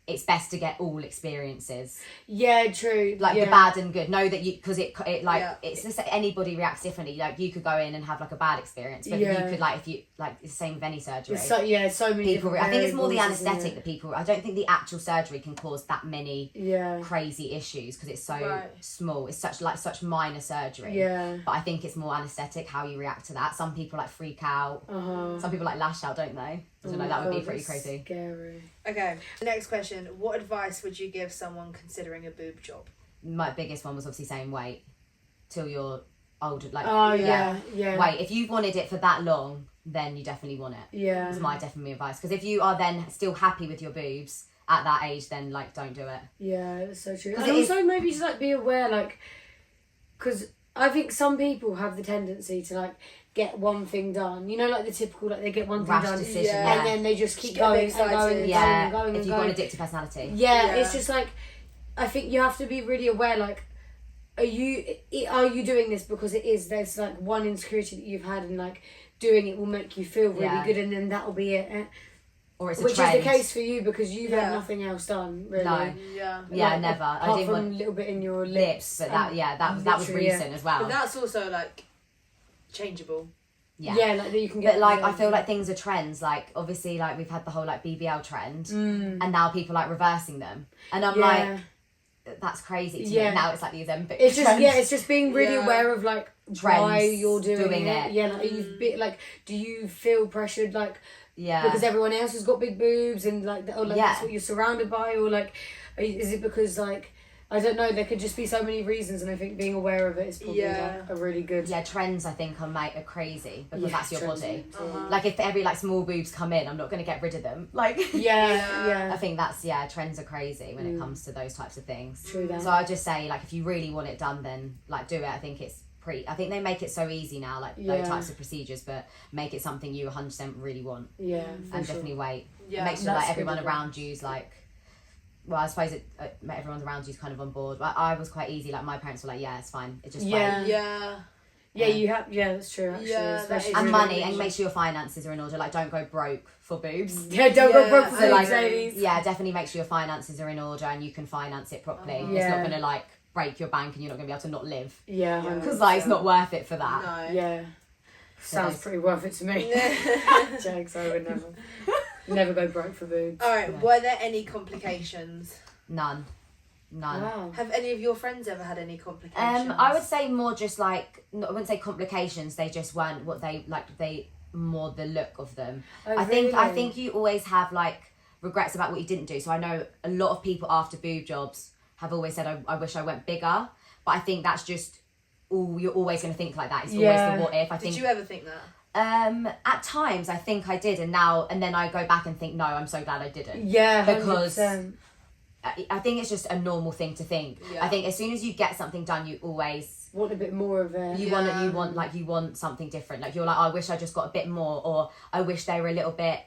it's best to get all experiences, Yeah, true. like yeah. the bad and good. Know that you because it like Yeah. it's just that anybody reacts differently. Like you could go in and have like a bad experience, but Yeah. you could like if you like it's the same with any surgery. It's so many People, different I think it's more the variables, isn't anaesthetic it? that people. I don't think the actual surgery can cause that many Yeah. crazy issues because it's so Right. small. It's such minor surgery. Yeah. But I think it's more anaesthetic how you react to that. Some people like freak out. Some people like lash out, don't they? I don't know. That would be pretty crazy. Scary. Okay. Next question. What advice would you give someone considering a boob job? My biggest one was obviously saying wait till you're older. Like Oh yeah. wait. If you've wanted it for that long, then you definitely want it. Yeah. That's my definitely advice. Because if you are then still happy with your boobs at that age, then like don't do it. Yeah, that's so true. 'Cause And it is- also maybe just like be aware, like, because I think some people have the tendency to like get one thing done. You know, like the typical like they get one thing Rash done, decision, Yeah. and then they just keep Just get a going bit and going and excited. going Yeah. and going If and you've got going. an addictive personality. Yeah, Yeah. it's just like I think you have to be really aware. Like, are you doing this because there's like one insecurity that you've had, and like doing it will make you feel really Yeah. good, and then that'll be it. Or it's a Which trend. is the case for you because you've Yeah. had nothing else done, really. No. Yeah. Yeah, Like, never. I Apart didn't from want a little bit in your lips, but that was literally, yeah. recent as well. But that's also like changeable. Yeah. Yeah, like that you can get. But like I feel like things are trends. Like obviously like we've had the whole like BBL trend, and now people like reversing them, and I'm like that's crazy to Yeah. me. Now it's like the Ozempic. It's just trend. it's just being really Yeah. aware of like Trends, why you're doing it. it. Yeah, like you've been like, do you feel pressured like Yeah. because everyone else has got big boobs and like or like Yeah. that's what you're surrounded by, or like is it because like I don't know, there could just be so many reasons, and I think being aware of it is probably Yeah. like a really good. Yeah, trends I think are crazy because Yeah, that's your trends body. are- Like if every like small boobs come in, I'm not gonna get rid of them. Like Yeah. I think trends are crazy when it comes to those types of things. True that. So I just say like if you really want it done, then like do it. I think they make it so easy now, like Yeah. those types of procedures, but make it something you 100% really want, Yeah, for and sure. definitely wait. Yeah. Make sure That's like good everyone advice. around you's like. Well, I suppose everyone around you's kind of on board. But I was quite easy. Like my parents were like, "Yeah, it's fine. It just Yeah. wait." Yeah. Yeah, you have. Yeah, that's true. Actually, Yeah, that especially is And really money, good. and make sure your finances are in order. Like, don't go broke for boobs. Yeah, don't go Yeah, broke for I boobs, agree. ladies. Yeah, definitely make sure your finances are in order and you can finance it properly. It's Yeah. not going to like break your bank and you're not going to be able to not live Yeah, Yeah. because like it's not worth it for that. No. yeah. Sounds those- pretty worth it to me. Jokes, I would never go broke for boobs. All right. Were there any complications? None. Wow. Have any of your friends ever had any complications? I would say more just like I wouldn't say complications. They just weren't what they like. They more the look of them. Oh, I think really? you always have like regrets about what you didn't do. So I know a lot of people after boob jobs have always said, I wish I went bigger. But I think that's just all you're always going to think like that. It's Yeah. always the what if. I Did think you ever think that? at times I think I did, and then I go back and think no, I'm so glad I didn't. Yeah, Because 100%. I think it's just a normal thing to think. Yeah. I think as soon as you get something done, you always Want a bit more of it. you want something different. Like you're like, I wish I just got a bit more, or I wish they were a little bit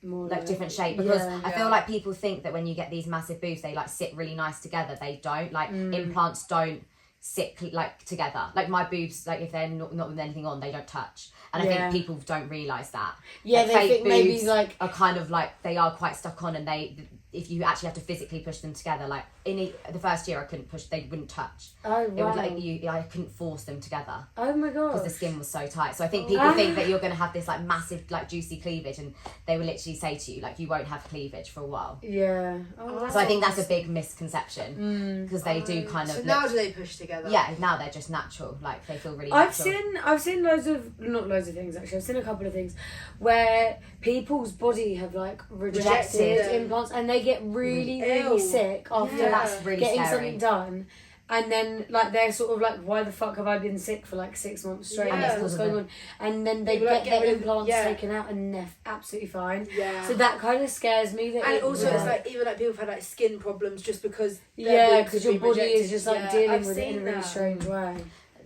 More like different shape, because I Yeah. feel like people think that when you get these massive boobs they like sit really nice together. They don't. Like implants don't sit like together. Like my boobs, like if they're not with anything on, they don't touch. And I think people don't realise that. Yeah, like, they fake think maybe boobs like are kind of like they are quite stuck on, and if you actually have to physically push them together, like the first year I couldn't push, they wouldn't touch. Oh wow. It would like I couldn't force them together. Oh my god. Because the skin was so tight. So I think people think that you're going to have this like massive like juicy cleavage, and they will literally say to you like you won't have cleavage for a while. Yeah. Oh, so I think that's a big misconception because they do kind of. So now do they push together? Yeah, now they're just natural. Like they feel really. Natural. I've seen not loads of things actually. I've seen a couple of things where people's body have like rejected implants, and they get really sick after that's really getting scary. something done. And then, like, they're sort of like, why the fuck have I been sick for like 6 months straight? Yeah. What's going on? And then they get their implants taken out, and they're absolutely fine. Yeah. So that kind of scares me. That And also, it's like even like people have had like skin problems just because. Because your body is just like dealing with it in a really strange way.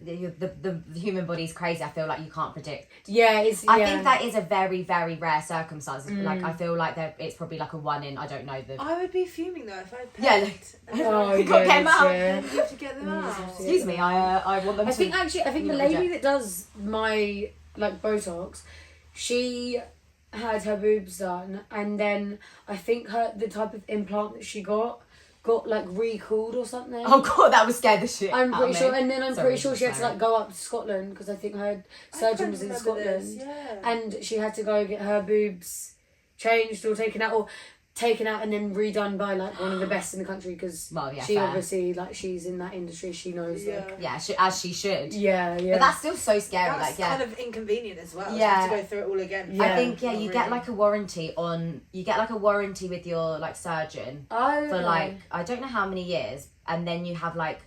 The human body is crazy. I feel like you can't predict. I think that is a very, very rare circumstance. Like I feel like it's probably like a 1 in, I don't know. I would be fuming though if I paid. Yeah. You got to get them out. Then you have to get them out. Excuse me, I want them I to. think the lady that does my like Botox, she had her boobs done, and then I think the type of implant that she got like recalled or something. Oh god, that would scare the shit. I'm pretty out sure, of me. and then I'm pretty sure she had to like go up to Scotland because I think her surgeon was in Scotland, and she had to go get her boobs changed or taken out and then redone by like one of the best in the country because she fair. Obviously like she's in that industry, she knows as she should. But that's still so scary. That's kind of inconvenient as well. Yeah, to have to go through it all again. I think you get like a warranty with your like surgeon for like I don't know how many years, and then you have like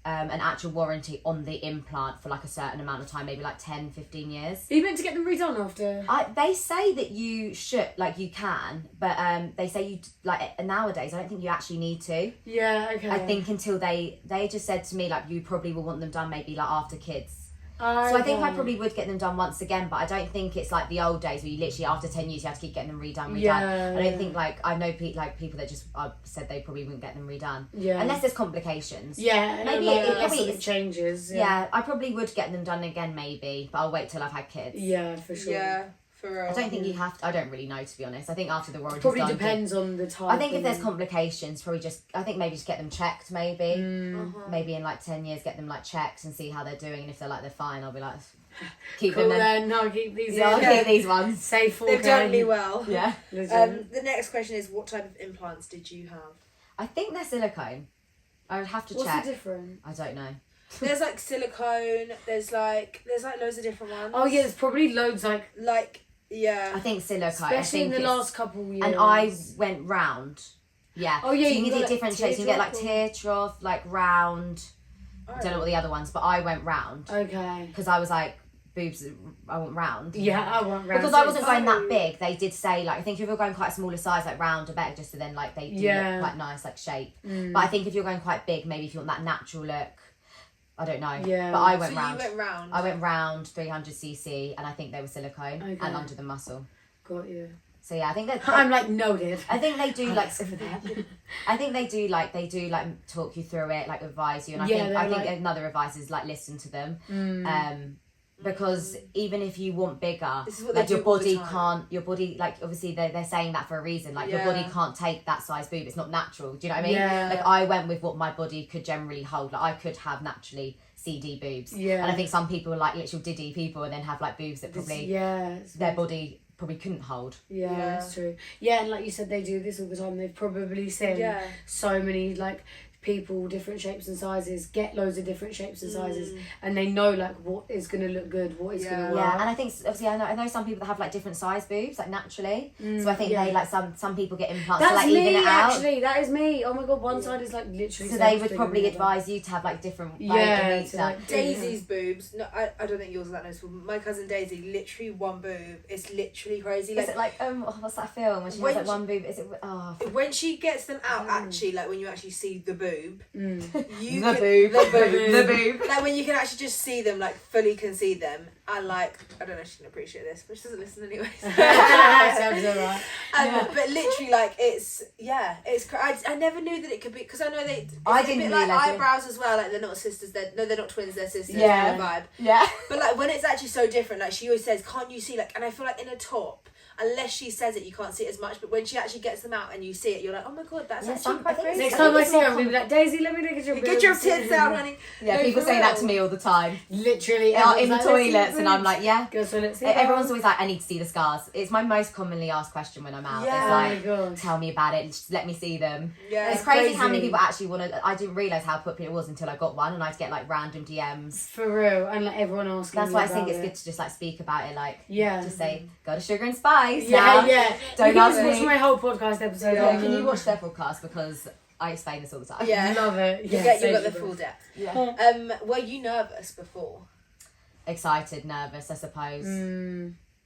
an actual warranty on the implant for like a certain amount of time, maybe like 10-15 years. Are you meant to get them redone after? They say that you should, like you can, but they say you like nowadays I don't think you actually need to. Yeah, okay. I think until they just said to me like you probably will want them done maybe like after kids. So Okay. I think I probably would get them done once again, but I don't think it's like the old days where you literally after 10 years you have to keep getting them redone. Yeah. I don't think like I know people that just said they probably wouldn't get them redone. Yeah. Unless there's complications. Yeah, maybe it changes. Yeah, I probably would get them done again maybe, but I'll wait till I've had kids. Yeah, for sure. Yeah. For real. I don't think you have to. I don't really know, to be honest. I think after the warranty Probably depends on the type. I think if there's complications, maybe just get them checked maybe. Mm. Maybe in like 10 years get them like checked and see how they're doing, and if they're fine, I'll be like keep cool them then. I'll keep these. I'll keep these ones. Safe. They've done me well. Yeah. The next question is, what type of implants did you have? I think they're silicone. I would have to check. What's the difference? I don't know. There's like silicone. There's like loads of different ones. Oh yeah, there's probably loads like. Yeah. I think silicone. Especially in the last couple years. And I went round. Yeah. Oh yeah, so you can get like different shapes. You can get like tear trough, like round. I don't know what the other ones, but I went round. Okay. Because I was like, boobs, I want round. Yeah, I want round. Because I wasn't going that big. They did say like I think if you're going quite a smaller size, like round are better, just so then like they do look quite nice, like shape. But I think if you're going quite big, maybe if you want that natural look. I don't know. Yeah. But I went round. You went round. I went round 300cc, and I think they were silicone and under the muscle. Got you. So yeah, I think that I'm like noted. I think they do like. I think they do like talk you through it, like advise you, and I think another advice is like listen to them. Because even if you want bigger, like your body like obviously they're saying that for a reason, like your body can't take that size boob, it's not natural, do you know what I mean? Like I went with what my body could generally hold, like I could have naturally CD boobs, and I think some people are like literal diddy people and then have like boobs that probably their body probably couldn't hold. Yeah, that's true. Yeah, and like you said, they do this all the time. They've probably seen so many like people, different shapes and sizes, get loads of different shapes and sizes, and they know like what is going to look good, what is going to work. Yeah, and I think obviously I know some people that have like different size boobs, like naturally. So I think they like some people get implants That's to like me, even it out. Actually, that is me. Oh my god, one side is like literally. So they would probably advise you to have like different. Like, Daisy's boobs. No, I don't think yours is that noticeable. My cousin Daisy, literally one boob. It's literally crazy. Is it like what's that film when she has like one boob? Is it when she gets them out? Actually, like when you actually see the boob, boob, you The can, boob. the The boob. like when you can actually just see them, like fully can see them, and like I don't know if she can appreciate this, but she doesn't listen anyways. Sounds alright. But literally, like it's I never knew that it could be, because I know I it's a didn't bit like realise it. eyebrows as well. Like they're not sisters. They're not twins. They're sisters. Yeah. Kind of vibe. Yeah. But like when it's actually so different, like she always says, "Can't you see?" Like, and I feel like in a top, unless she says it, you can't see it as much. But when she actually gets them out and you see it, you're like, "Oh my god, that's Yeah, actually quite crazy." Next time I see her, I'm gonna be like, Daisy, let me look at your boobs. Get your tits out, honey. Yeah, No, people for say that real. to me all the time. Literally. In the everyone's like, "Let's see your toilets, and I'm boobs." like, yeah. Go to let's see Everyone's them. always like, I need to see the scars. It's my most commonly asked question when I'm out. Yeah. It's like, Oh my gosh. tell me about it. Just let me see them. Yeah. It's crazy how many crazy. people actually want to. I didn't realise how popular it was until I got one, and I'd get like random DMs. For real, and like everyone asking. That's me why I think about it's it. good to just like speak about it. Like, Yeah. just say, go to Sugar and Spice. Yeah, now. yeah. Don't you can ask just watch me. my whole podcast episode. Yeah, on Can you them. watch their podcast, because I explain this all the time. Yeah. Love it. You Yeah, got so the sugar. full depth. Yeah. Were you nervous before? Excited, nervous, I suppose.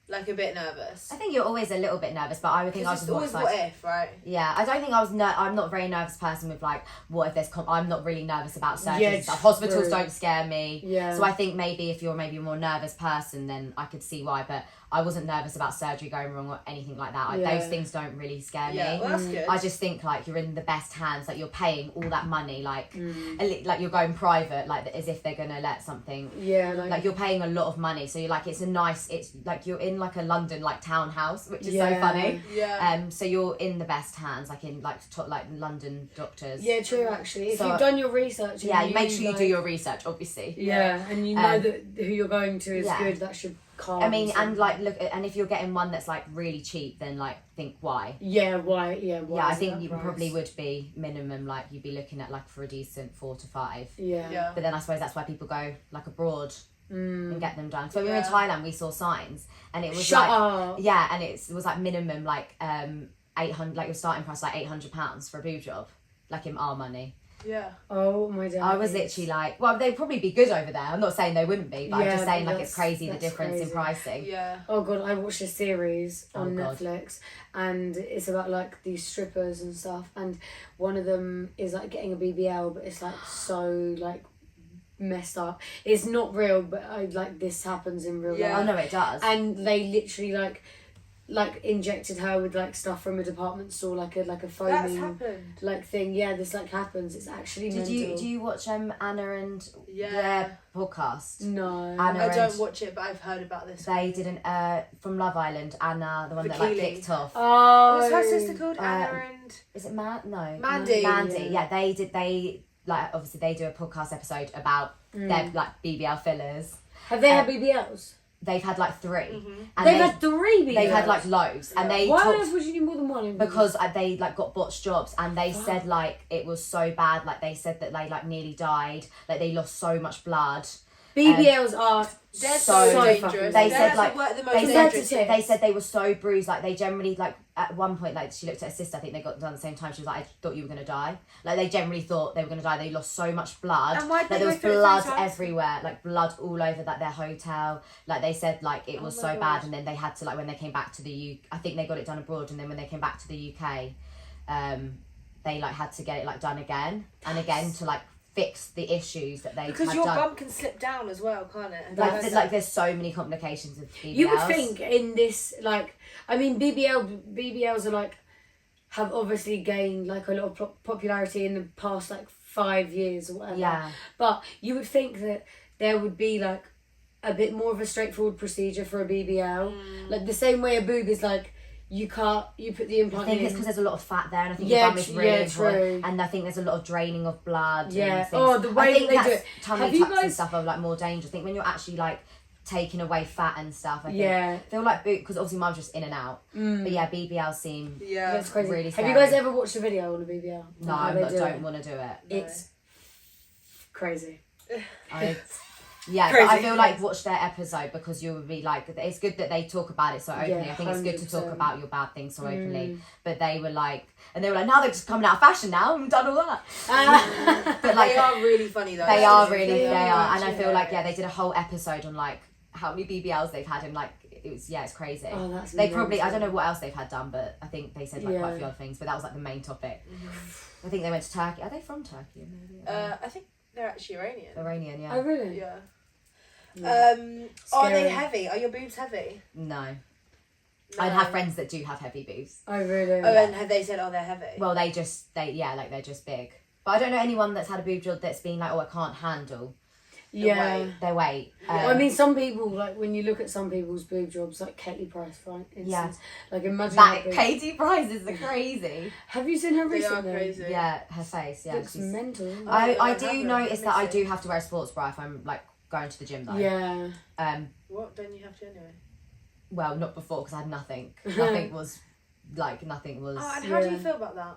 Like a bit nervous? I think you're always a little bit nervous, but I would think I was It's more always excited. what if, right? Yeah, I don't think I was. I'm not a very nervous person with like, what if there's? I'm not really nervous about surgery Yeah, and stuff. Hospitals true. don't scare me. Yeah. So I think maybe if you're maybe a more nervous person, then I could see why. But I wasn't nervous about surgery going wrong or anything like that. Yeah. Those things don't really scare Yeah, me. well, that's good. I just think like you're in the best hands. Like you're paying all that money, like like you're going private, like as if they're gonna let something. Yeah, Like you're paying a lot of money, so you're like it's like you're in like a London like townhouse, which is so Yeah. funny. Yeah. So you're in the best hands, like in like top like London doctors. Yeah, true. Actually, if So- you've done your research, and Yeah, you make sure you like- do your research, obviously. Yeah, and you know that who you're going to is yeah. good. That should calm. I mean, some- and like look, and if you're getting one that's like really cheap, then like think why. yeah, why? Yeah, why? Yeah, I is think that you price? probably would be minimum like you'd be looking at like for a decent 4 to 5. Yeah. Yeah. But then I suppose that's why people go like abroad and get them done. So when we were in Yeah. Thailand, we saw signs, and it was Shut like up. yeah, and it was like minimum like 800, like your starting price like £800 for a boob job, like in our money. Yeah. Oh my god. I was literally like, well, they'd probably be good over there. I'm not saying they wouldn't be, but I'm Yeah, just saying but like it's crazy the that's difference crazy. in pricing. Yeah. Oh god, I watched a series on Oh, God. Netflix, and it's about like these strippers and stuff, and one of them is like getting a BBL, but it's like so like messed up. It's not real, but I like this happens in real Yeah. Oh life. no, it does. And they literally like injected her with like stuff from a department store, like a That's foaming happened. like thing. Yeah, this like happens. It's actually Did mental. do you watch Anna and Yeah. their podcast? No. Anna I don't and watch it, but I've heard about this. they did an from Love Island. Anna, the one that like Bikini. kicked off. Oh. What's her sister called? Anna and Is it No. Mandy. Mandy. Yeah, they like obviously they do a podcast episode about their like BBL fillers. Have they had BBLs? They've had like 3, and They've had 3 BBLs. they've had like loads, and they Why on talked earth would you need more than one? because they like got botched jobs, and they said like it was so bad. Like they said that they like nearly died. Like they lost so much blood. BBLs are they're so so fucking dangerous. They They're said, actually like, the most They dangerous. said, they said they were so bruised. Like they generally like at one point like she looked at her sister. I think they got done at the same time. She was like, I thought you were gonna die. Like they generally thought they were gonna die. They lost so much blood. And why did like they there was go through it 3 blood times? everywhere. Like blood all over like their hotel. Like they said like it was my so God. bad. And then they had to like when they came back to the UK. I think they got it done abroad. And then when they came back to the UK, they like had to get it like done again and again to like fix the issues that they Because had your done. bum can slip down as well, can't it? Like there's so many complications with BBLs. You would think in this, like, I mean, BBLs are like, have obviously gained like a lot of popularity in the past like 5 years or whatever. Yeah. But you would think that there would be like a bit more of a straightforward procedure for a BBL. Like the same way a boob is like, you put the implant I think in. it's because there's a lot of fat there, and I think Yeah, your bum is really true. important. And I think there's a lot of draining of blood. Yeah. And things. Oh, the way I think they do that's it. tummy Have you tucks and guys- stuff are like more dangerous. I think when you're actually like taking away fat and stuff. I think Yeah. I feel like because obviously mine's just in and out. But yeah, BBL seem Yeah. That's crazy. really Have you scary. guys ever watched a video on a BBL? no, How I they do don't it? want to do it. It's crazy. Yeah, Crazy. but I feel like watch their episode because you would be like, it's good that they talk about it so openly. Yeah, I think it's good to talk 100%. about your bad things so openly. But they were like, now they're just coming out of fashion now. I've done all that. But like, They are really funny though. they are really, they are. And I actually feel like, hilarious. they did a whole episode on like how many BBLs they've had in like it's crazy. Oh, that's they probably, I amazing. don't know what else they've had done, but I think they said like quite a Yeah. few other things, but that was like the main topic. I think they went to Turkey. Are they from Turkey? I think they're actually Iranian. Iranian, yeah. Oh really? Yeah. Yeah. Are they Scary. heavy? Are your boobs heavy? No. No. I'd have friends that do have heavy boobs. Oh really? Oh, and have they said, oh, they're heavy? Well, they're just big. But I don't know anyone that's had a boob job that's been like, oh, I can't handle yeah. weight. their weight. Well, I mean, some people, like, when you look at some people's boob jobs, like Katie Price, for instance. Like, imagine that big. Katie Price is crazy. Have you seen her They are recently? crazy. Yeah, her face. Yeah, Looks she's... mental. I I do haven't. notice that I Miss it. do have to wear a sports bra if I'm like going to the gym though. Yeah. What? Don't you have to anyway? Well, not before because I had nothing. Nothing was. Oh, and how do you Yeah. feel about that?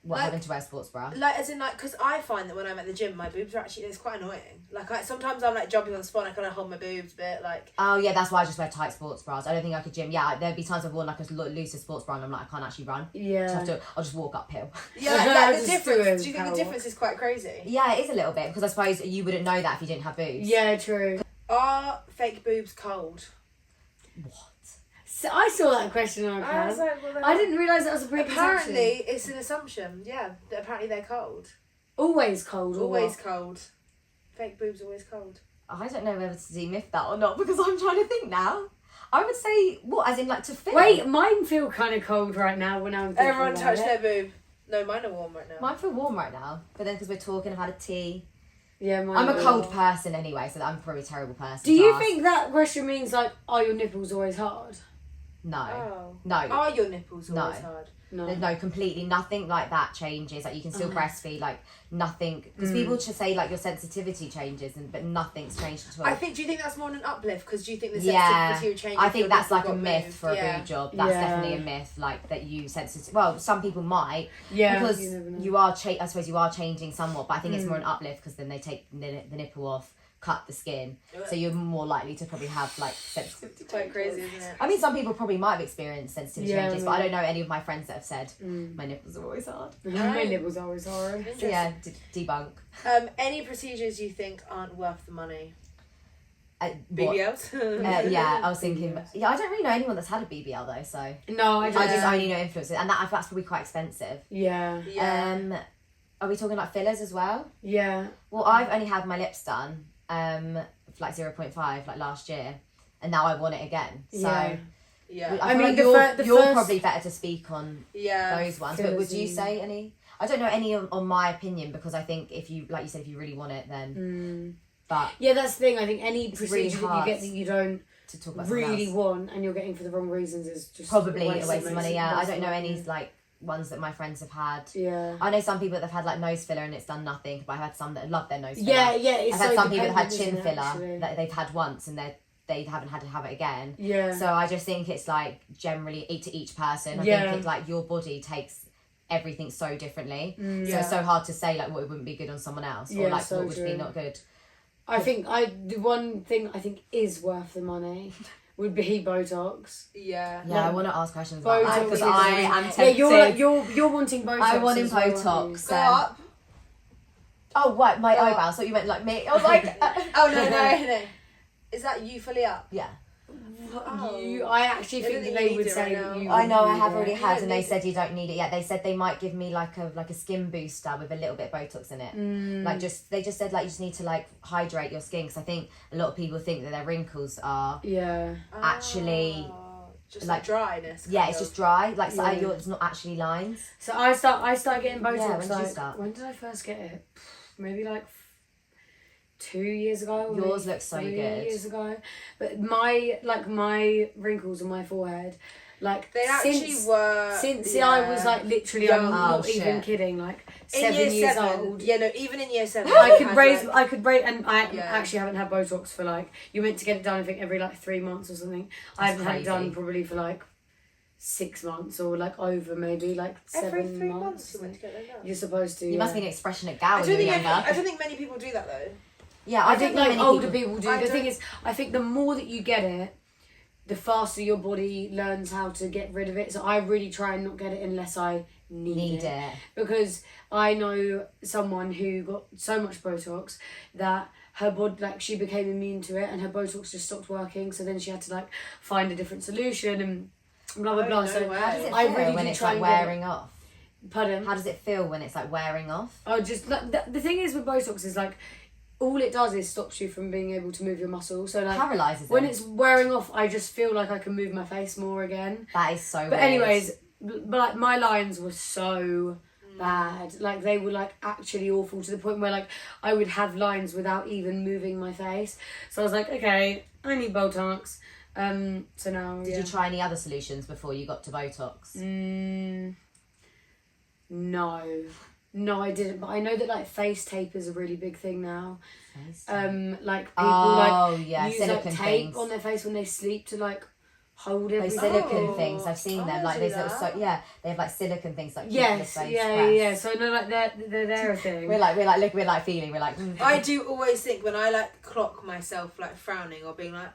What, like- having to wear a sports bra? Like, as in, like, because I find that when I'm at the gym, my boobs are actually, it's quite annoying. Like, sometimes I'm, like, jumping on the spot and I kind of hold my boobs a bit, like... Oh yeah, that's why I just wear tight sports bras. I don't think I could gym. Yeah, there'd be times I've worn like a looser sports bra and I'm like, I can't actually run. Yeah. So I'll just walk uphill. Yeah, like, the Just difference, doing do you think power the difference is quite crazy? Yeah, it is a little bit because I suppose you wouldn't know that if you didn't have boobs. Yeah, true. Are fake boobs cold? What? So I saw that question on I was account. like, well, I didn't realise that was a preconception. apparently, it's an assumption, yeah. That apparently they're cold. Always cold or Always what? cold. Fake boobs always cold. I don't know whether to demyth that or not because I'm trying to think now. I would say what, as in like to fit. Wait, mine feel kind of cold right now when I'm thinking Everyone about touch it. their boob. No, mine are warm right now. Mine feel warm right now, but then because we're talking, I've had a tea. Yeah, mine I'm a feel cold warm. person anyway, so I'm probably a terrible person. Do to you ask. think that question means like, are your nipples always hard? No. Oh. No. Are your nipples No. always hard? No. There's no, completely nothing like that changes. Like you can still breastfeed, like nothing. Because Mm. people just say like your sensitivity changes, but nothing's changed at all. Do you think that's more than an uplift? Because do you think the Yeah, sensitivity will change? I if think your that's nipple like a got myth moved? for a Yeah. boob job. That's Yeah. definitely a myth. Like that you sensitive. Well, some people might. Yeah, Because you never know. you are. I suppose you are changing somewhat, but I think it's more an uplift because then they take the nipple off, cut the skin, so you're more likely to probably have like sensitivity. Quite crazy, isn't it? I mean, some people probably might have experienced sensitivity Yeah, changes, but I maybe. don't know any of my friends that have said my nipples are always hard. My nipples are always hard. So yeah, debunk. Any procedures you think aren't worth the money? What? BBLs? Yeah, I was thinking. Yeah, I don't really know anyone that's had a BBL though, so No, I don't. I just only know influencers, and that's probably quite expensive. Yeah. Yeah. Are we talking like fillers as well? Yeah. Well, I've only had my lips done, for like 0.5 like last year, and now I want it again. So Yeah. Yeah. I I feel mean, like the you're first- probably better to speak on Yeah. those ones. But fillers would you and- say any? I don't know any on my opinion because I think if you, like you said, if you really want it, then. But Yeah, that's the thing. I think any It's really procedure that you hard get that you don't to talk about something really else, want and you're getting for the wrong reasons is just probably a a waste of money. Yeah, I don't know money. any like ones that my friends have had. Yeah. I know some people that have had like nose filler and it's done nothing, but I've had some that have loved their nose filler. Yeah, yeah. It's I've had so some people that had dependent, chin isn't it, filler actually? that they've had once and they haven't had to have it again. Yeah. So I just think it's like generally to each person. I Yeah. think it's like your body takes everything so differently. So Yeah. it's so hard to say like what it wouldn't be good on someone else or Yeah, like so what would be true. not good. I think the one thing I think is worth the money would be Botox. Yeah. Yeah, I Like, want to ask questions about that Botox because is I really- am Yeah, tempted. you're wanting Botox. I want as well, aren't Botox. Go up. Oh, what? My Go up. eyebrows. So you meant like me? I was like, Oh, no. Is that you fully up? yeah. you? I actually I think don't that think they you need would it say right that now. you. I know I would have need already it. had, don't and they need said you don't need it yet. They said they might give me like a skin booster with a little bit of Botox in it. Like they just said like you just need to like hydrate your skin because I think a lot of people think that their wrinkles are Yeah. actually Just like like dryness. yeah kind it's of. just dry like so Yeah. it's not actually lines. So I start getting Botox. Yeah, when did you like, start? when did I first get it? Maybe like 2 years ago. or Yours maybe looks so 3 good. years ago. But my wrinkles on my forehead, like They actually were. since yeah. I was like literally, Young. I'm Oh, not even shit. kidding, like In 7 year years 7. old. Yeah, no, even in year 7. I could had, raise, like- and I Yeah. actually haven't had Botox for like, you're meant to get it done I think every like 3 months or something. I haven't had it done crazy. probably for like 6 months or like over maybe like 7 Every 3 months. months you went to get them done. You're supposed to. You yeah. must be an expression at Gal I when don't you were think younger. I don't think many people do that though. Yeah, I think like many older people do. I The thing don't- is, I think the more that you get it, the faster your body learns how to get rid of it. So I really try and not get it unless I need it. Because I know someone who got so much Botox that her body, like, she became immune to it and her Botox just stopped working. So then she had to, like, find a different solution and blah, blah, blah. So how does it I feel really when do it's try like and wearing off? Pardon? How does it feel when it's like wearing off? Oh, just like, the thing is with Botox is like, all it does is stops you from being able to move your muscles. So like, Paralyzes when it. it's wearing off, I just feel like I can move my face more again. That is so weird. But anyways, like, my lines were so bad. Like, they were like actually awful, to the point where like I would have lines without even moving my face. So I was like, okay, I need Botox. So now, Did you try any other solutions before you got to Botox? No, I didn't. But I know that like face tape is a really big thing now. Like people use silicone like tape things on their face when they sleep to like hold Those everything. silicone things, I've seen them. Like these little, they have like silicone things like keep your face pressed. So no, like they're a thing. We're like feeling. We're like. I do always think when I like clock myself like frowning or being like,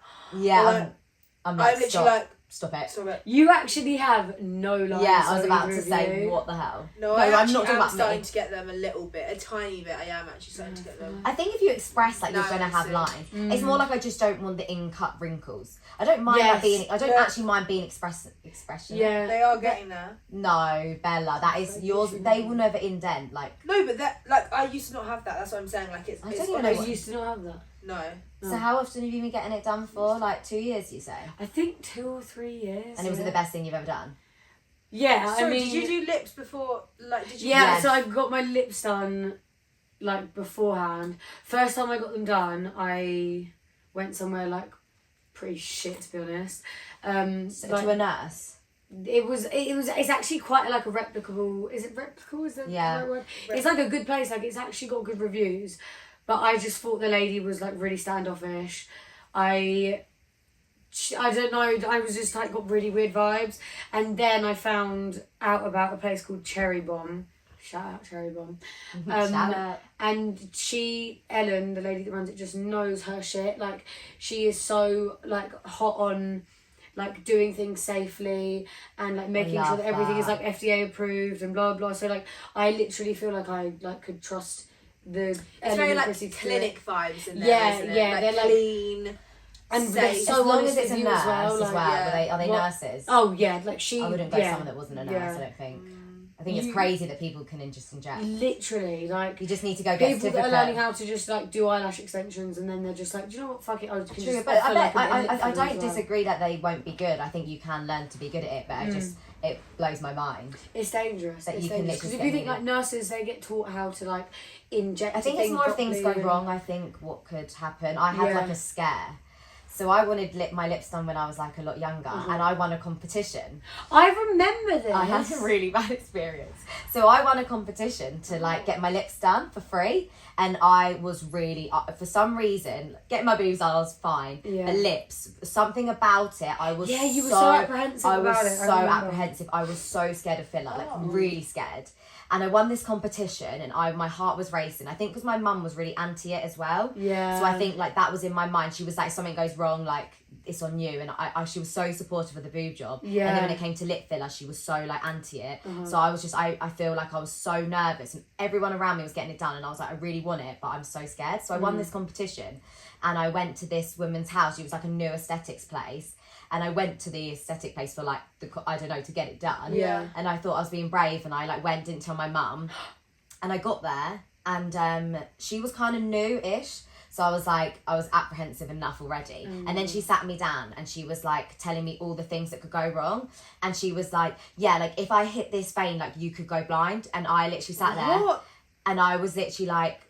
I'm like, literally stop. like, Stop it. stop it. You actually have no lines. Yeah, I was about either to of say, you. what the hell? No, I'm not talking am about starting me. to get them a little bit, a tiny bit. I am actually starting to get them. I think if you express like you're No, gonna have see. lines, it's more like I just don't want the in-cut wrinkles. I don't mind like being. I don't actually mind being expression. Yeah, They are getting there. No, Bella, that is yours. They will never indent. Like No, but that like I used to not have that. That's what I'm saying. Like it's. I it's don't even I know honest- used to not have that. No. so, how often have you been getting it done for? Like 2 years, you say? I think 2 or 3 years. And it was the best thing you've ever done. Yeah, Sorry, I mean, did you do lips before? Like, did you? yeah, Yes. so I got my lips done like beforehand. First time I got them done, I went somewhere like pretty shit, to be honest. To a nurse. It's actually quite like a replicable. Is it replicable? Is that the right word? It's like a good place. Like, it's actually got good reviews. But I just thought the lady was like really standoffish. I don't know. I was just like got really weird vibes. And then I found out about a place called Cherry Bomb. Shout out Cherry Bomb. Shout out. And Ellen, the lady that runs it, just knows her shit. Like, she is so like hot on like doing things safely and like making sure that everything is like FDA approved and blah blah. So like I literally feel like I like could trust the. It's very like clinic vibes in there, isn't it? Like, they're like clean. And they're safe. so As long honest as it's a with you nurse as well. as well. Like, Are they what- nurses? Oh yeah, like she. I wouldn't go someone that wasn't a nurse. I don't think. I think it's crazy that people can just inject. Literally, like You just need to go get a people that certificate. are learning how to just like do eyelash extensions, and then they're just like, do you know what? Fuck it, I can True, just. but offer, like, a bit of I lip filler don't as well. disagree that they won't be good. I think you can learn to be good at it, but it blows my mind. It's dangerous. That It's you can dangerous. Because literally if you get think like nurses, they get taught how to like inject. I think it's more if things go wrong. I think what could happen. I had like a scare. So I wanted my lips done when I was like a lot younger, and I won a competition. I remember this. I had a really bad experience. So I won a competition to like get my lips done for free, and I was really for some reason getting my boobs done, I was fine. Yeah. The lips, something about it, I was you were so apprehensive I was about it, I so remember. apprehensive. I was so scared of filler, like really scared. And I won this competition, and my heart was racing. I think because my mum was really anti it as well. Yeah. So I think like that was in my mind. She was like, something goes wrong, like it's on you. And she was so supportive of the boob job. Yeah. And then when it came to lip filler, she was so like anti it. So I was just, I feel like I was so nervous, and everyone around me was getting it done, and I was like, I really want it, but I'm so scared. So I won this competition, and I went to this woman's house. It was like a new aesthetics place. And I went to the aesthetic place for like to get it done. Yeah. And I thought I was being brave, and I like went, didn't tell my mum. And I got there, and she was kind of new-ish. So I was apprehensive enough already. And then she sat me down, and she was like telling me all the things that could go wrong. And she was like, yeah, like if I hit this vein, like you could go blind. And I literally sat there. What? And I was literally like,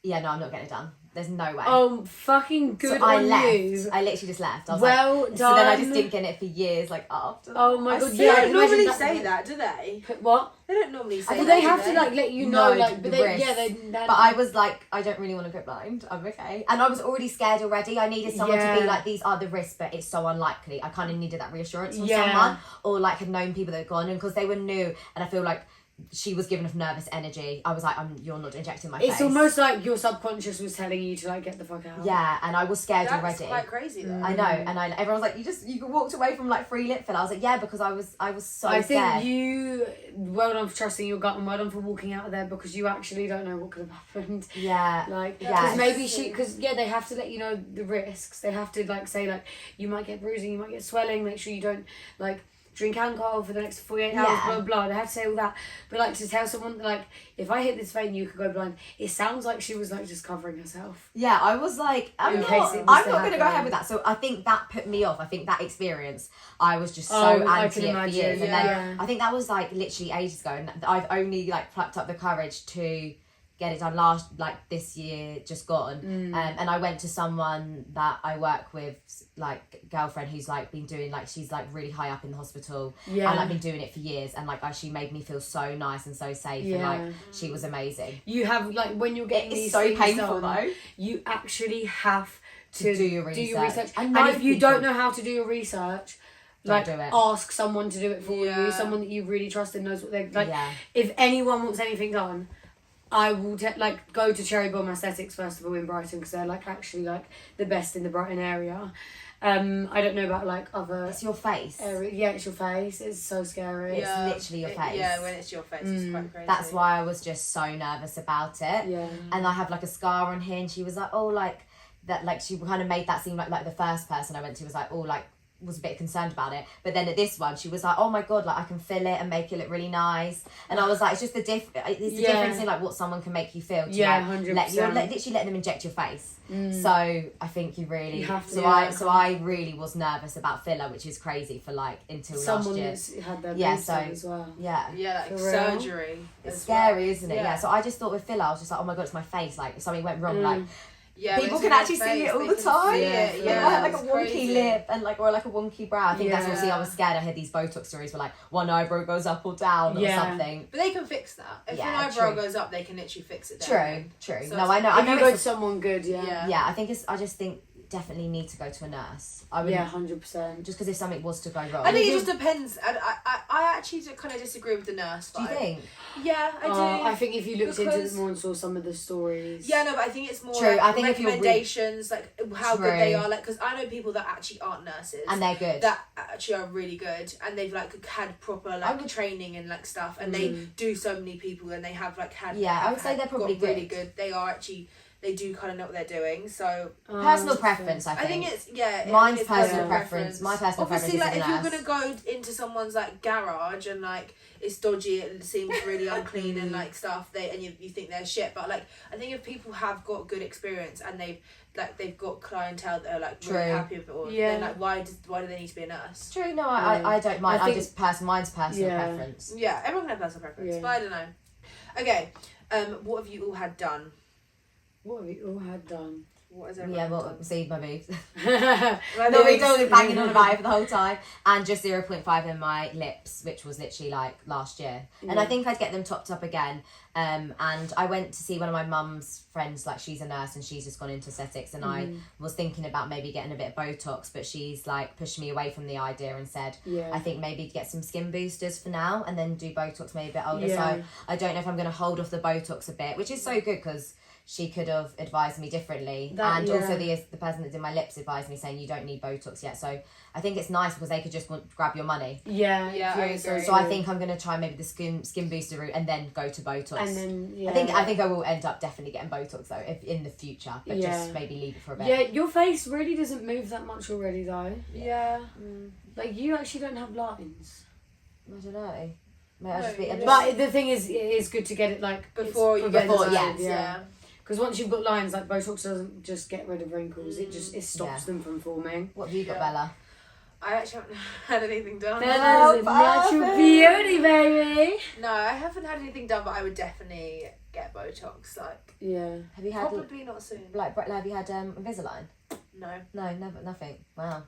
yeah, no, I'm not getting it done. There's no way. Oh, fucking good So I on left. you. I literally just left. I was Well like, so then I just done. didn't get it for years, like after. Oh my god, They yeah. I don't can normally imagine say that, do they? What? They don't normally say Well, that. they do have to like let you know, like, but the they, risk. yeah, they. But I was like, I don't really want to go blind. I'm okay. And I was already scared already. I needed someone to be Yeah. like, these are the risks, but it's so unlikely. I kind of needed that reassurance from Yeah. someone, or like had known people that had gone in, because they were new, and I feel like she was giving off nervous energy. I was like, you're not injecting my It's face. almost like your subconscious was telling you to like get the fuck out. Yeah, and I was scared That's already. quite crazy though. I know, and everyone was like, you walked away from like free lip filler. I was like, yeah, because I was so I scared. think well done for trusting your gut and well done for walking out of there, because you actually don't know what could have happened. Yeah, Like, yeah. because maybe they have to let you know the risks. They have to like say like you might get bruising, you might get swelling. Make sure you don't like drink alcohol for the next 48 hours, Yeah. blah, blah, blah. They have to say all that. But, like, to tell someone, like, if I hit this vein, you could go blind. It sounds like she was, like, just covering herself. Yeah, I was like, I'm In not case it was going to to go happen. ahead with that. So I think that put me off. I think that experience, I was just so I anti can it for imagine. years. And Yeah. then I think that was, like, literally ages ago. And I've only, like, plucked up the courage to get it done this year just gone. And I went to someone that I work with, like, girlfriend who's like been doing, like, she's like really high up in the hospital and like been doing it for years, and like she made me feel so nice and so safe. And like she was amazing. You have, like, when you're getting these so things painful done, though. you actually have to do your research. And if you don't know how to do your research, like, do it. ask someone to do it for Yeah. you, someone that you really trust and knows what they're like. Yeah. If anyone wants anything done, I will go to Cherry Bomb Aesthetics first of all in Brighton, because they're like actually like the best in the Brighton area. I don't know about like other It's your face. areas. Yeah, it's your face. It's so scary. It's literally your face. Yeah, when it's your face, it's quite crazy. That's why I was just so nervous about it. Yeah. And I have like a scar on here, and she was like, oh, like that, like she kind of made that seem like the first person I went to was like, oh, like was a bit concerned about it. But then at this one, she was like, oh my god, like I can fill it and make it look really nice. And I was like, it's just the difference in like what someone can make you feel. To, Yeah, like, 100%. you're literally letting them inject your face. So I think you really have to, so I really was nervous about filler, which is crazy for like until Someone last year. that's had their Yeah, boobs so- done as well. Yeah. Yeah, like For real? surgery. It's as scary, well. isn't it? Yeah. So I just thought with filler, I was just like, oh my god, it's my face. Like if something went wrong, like Yeah, people when can it's in actually your see face, it all they the can time. see it, Like, yeah, I had like a it's wonky crazy. lip and like or like a wonky brow. I think that's Yeah. obviously I was scared. I had these Botox stories where like one eyebrow goes up or down or Yeah. something. But they can fix that. If Yeah, an eyebrow true. goes up, they can literally fix it down. True. So No, it's- I know. I If know you go to it's someone good, yeah. yeah. I think it's. I just think definitely need to go to a nurse. I would 100%. just because if something was to go wrong. I think it just depends. I actually kind of disagree with the nurse. do you vibe. think? Yeah, I do. I think if you looked into Because- it more and saw some of the stories. Yeah, no, but I think it's more True, like I think if you're recommendations, like how good they True. are. Like, because I know people that actually aren't nurses And they're good. that actually are really good, and they've like had proper like training and like stuff, and they do so many people, and they have like had Yeah, I would say they're probably got really good. good. They are actually. They do kind of know what they're doing, so Personal preference, I I think think. it's I think Mine's it's personal preference. My personal Obviously, preference like is if a you're gonna go into someone's like garage and like it's dodgy, it seems really unclean and like stuff, and you think they're shit. But like I think if people have got good experience and they've got clientele that are like really True. happy with it all, Yeah. then like why do they need to be a nurse? True, no, I don't mind. I think- Mine's personal Yeah. preference. Yeah, everyone can have personal preference, Yeah. but I don't know. Okay, what have you all had done? What have you all had done? What has everyone Yeah, had well, done? see my boobs. My No, we boobs. don't banging on about it for the whole time. And just 0.5 in my lips, which was literally like last year. And I think I'd get them topped up again. And I went to see one of my mum's friends, like she's a nurse and she's just gone into aesthetics. And I was thinking about maybe getting a bit of Botox, but she's like pushed me away from the idea and said, I think maybe get some skin boosters for now and then do Botox maybe a bit older. Yeah. So I don't know if I'm going to hold off the Botox a bit, which is so good because she could have advised me differently. Also the person that did my lips advised me saying you don't need Botox yet. So I think it's nice because they could just grab your money. Yeah, I so agree. So I think I'm going to try maybe the skin booster route and then go to Botox. And then, I think I will end up definitely getting Botox though if in the future, but just maybe leave it for a bit. Yeah, your face really doesn't move that much already though. Yeah. Like you actually don't have lines. I don't know. Maybe I'll just be, But the thing is, it is good to get it like Before you preventative, before, yeah. Because once you've got lines, like Botox doesn't just get rid of wrinkles; it stops them from forming. What have you got, Bella? I actually haven't had anything done. Bella's a natural beauty, baby. No, I haven't had anything done, but I would definitely get Botox. Like, Yeah. Have you had probably not soon. like have you had Invisalign? No, No, never, nothing. Wow.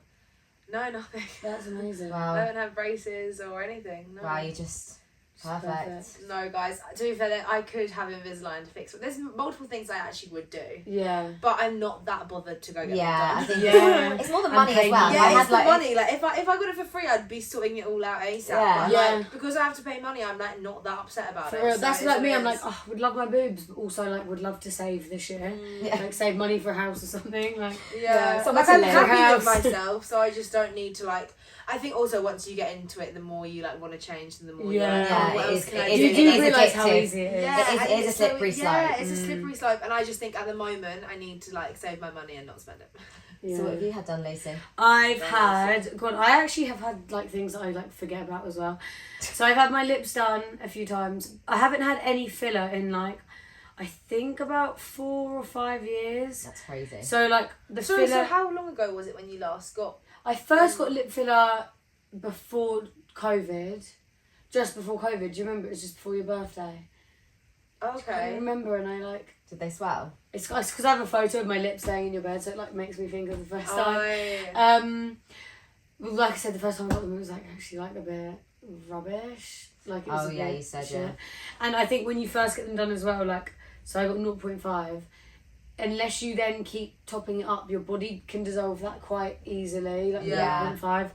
no, nothing. That's amazing. I Wow. haven't had braces or anything. No. Wow, you just Perfect. No, guys, to be fair, I could have Invisalign fixed. But there's multiple things I actually would do. Yeah. But I'm not that bothered to go get them I done. think Yeah. it's more the And money as paying well. money. Yeah, I it's had the like money. Like if I got it for free, I'd be sorting it all out ASAP. Yeah. But, Yeah. like, because I have to pay money, I'm like not that upset about For it. real, So that's it's like what me. it I'm like, is. oh, would love my boobs, but also like would love to save this year. Yeah. Like save money for a house or something. Like Yeah, so like much I'm to happy live. with myself, so I just don't need to like. I think also once you get into it, the more you like want to change, and the more Yeah. you're like, Yeah, oh, what it else is- can I it do? is- you it do is realise how addictive. easy it is. Yeah, It is- and it is a it's slippery slope. Yeah, it's a slippery slope, and I just think at the moment I need to like save my money and not spend it. Yeah. So what have you had done, Lucy? I've had God. I actually have had like things that I like forget about as well. So I've had my lips done a few times. I haven't had any filler in like I think about 4 or 5 years. That's crazy. So like the So filler. how long ago was it when you last got? I first got lip filler before COVID. Just before COVID. Do you remember? It was just before your birthday. I Okay. remember, and I like. Did they swell? It's because I have a photo of my lips laying in your bed, so it like makes me think of the first time. Well, like I said, the first time I got them, it was like actually like a bit rubbish. Like it was Oh, a yeah, bit you said, shit. yeah. And I think when you first get them done as well, like so I got 0.5. Unless you then keep topping it up, your body can dissolve that quite easily, like Yeah. 0.5.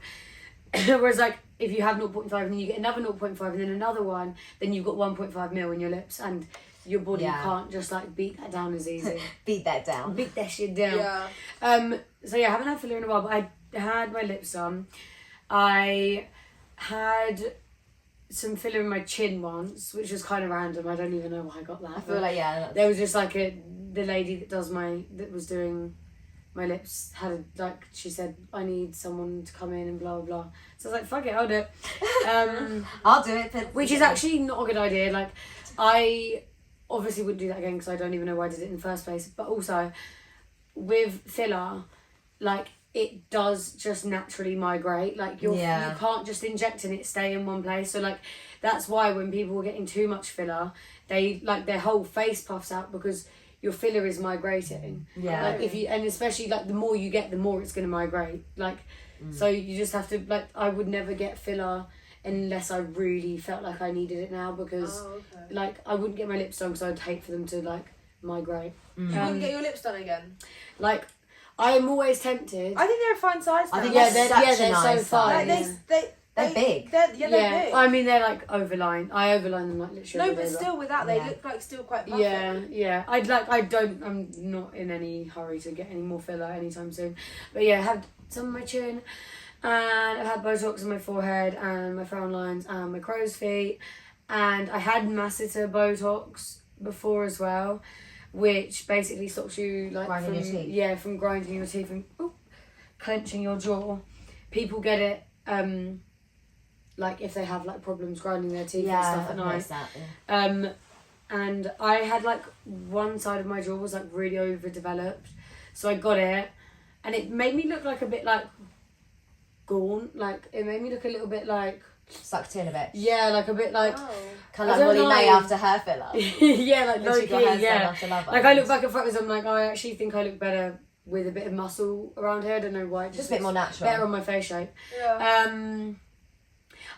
Whereas like if you have 0.5 and then you get another 0.5 and then another one, then you've got 1.5 mil in your lips, and your body Yeah. can't just like beat that down as easy. Beat that down. Beat that shit down. Yeah. So yeah, I haven't had filler in a while, but I had my lips done. I had some filler in my chin once, which was kind of random. I don't even know why I got that. I feel like there was just like the lady that was doing my lips she said, I need someone to come in and blah blah blah. So I was like, fuck it, I'll do it. I'll do it. Which is actually not a good idea. Like I obviously wouldn't do that again because I don't even know why I did it in the first place. But also with filler, like it does just naturally migrate. Like you can't just inject and it stay in one place. So like that's why when people are getting too much filler, they like their whole face puffs out because your filler is migrating. Yeah. Like if you, and especially like the more you get, the more it's gonna migrate. Like so you just have to like, I would never get filler unless I really felt like I needed it now, because like I wouldn't get my lips done because I'd hate for them to like migrate. You wouldn't get your lips done again. Like I am always tempted. I think they're a fine size. I now. think yeah, they're they're such a so nice fine. size. Like, They're big. They're big. I mean they're like overline. I overline them like literally. No, all but over. still with that, they Yeah. look like still quite puffy. Yeah. I'm not in any hurry to get any more filler anytime soon. But yeah, I had some on my chin, and I've had Botox on my forehead and my frown lines and my crow's feet, and I had masseter Botox before as well, which basically stops you like Grinding your teeth. from grinding your teeth and clenching your jaw. People get it like if they have like problems grinding their teeth and stuff at I've night. noticed that. Yeah. And I had like one side of my jaw was like really overdeveloped, so I got it, and it made me look like a bit like gaunt. Like it made me look a little bit like Sucked in a bit. like a bit like Oh. Kind of I like don't Molly May know. after her filler. yeah, like When low she got hers key, done yeah. after Love Like I Island. look back at photos, I'm like, I actually think I look better with a bit of muscle around here. I don't know why. It Just a bit more looks natural. better on my face shape. Yeah.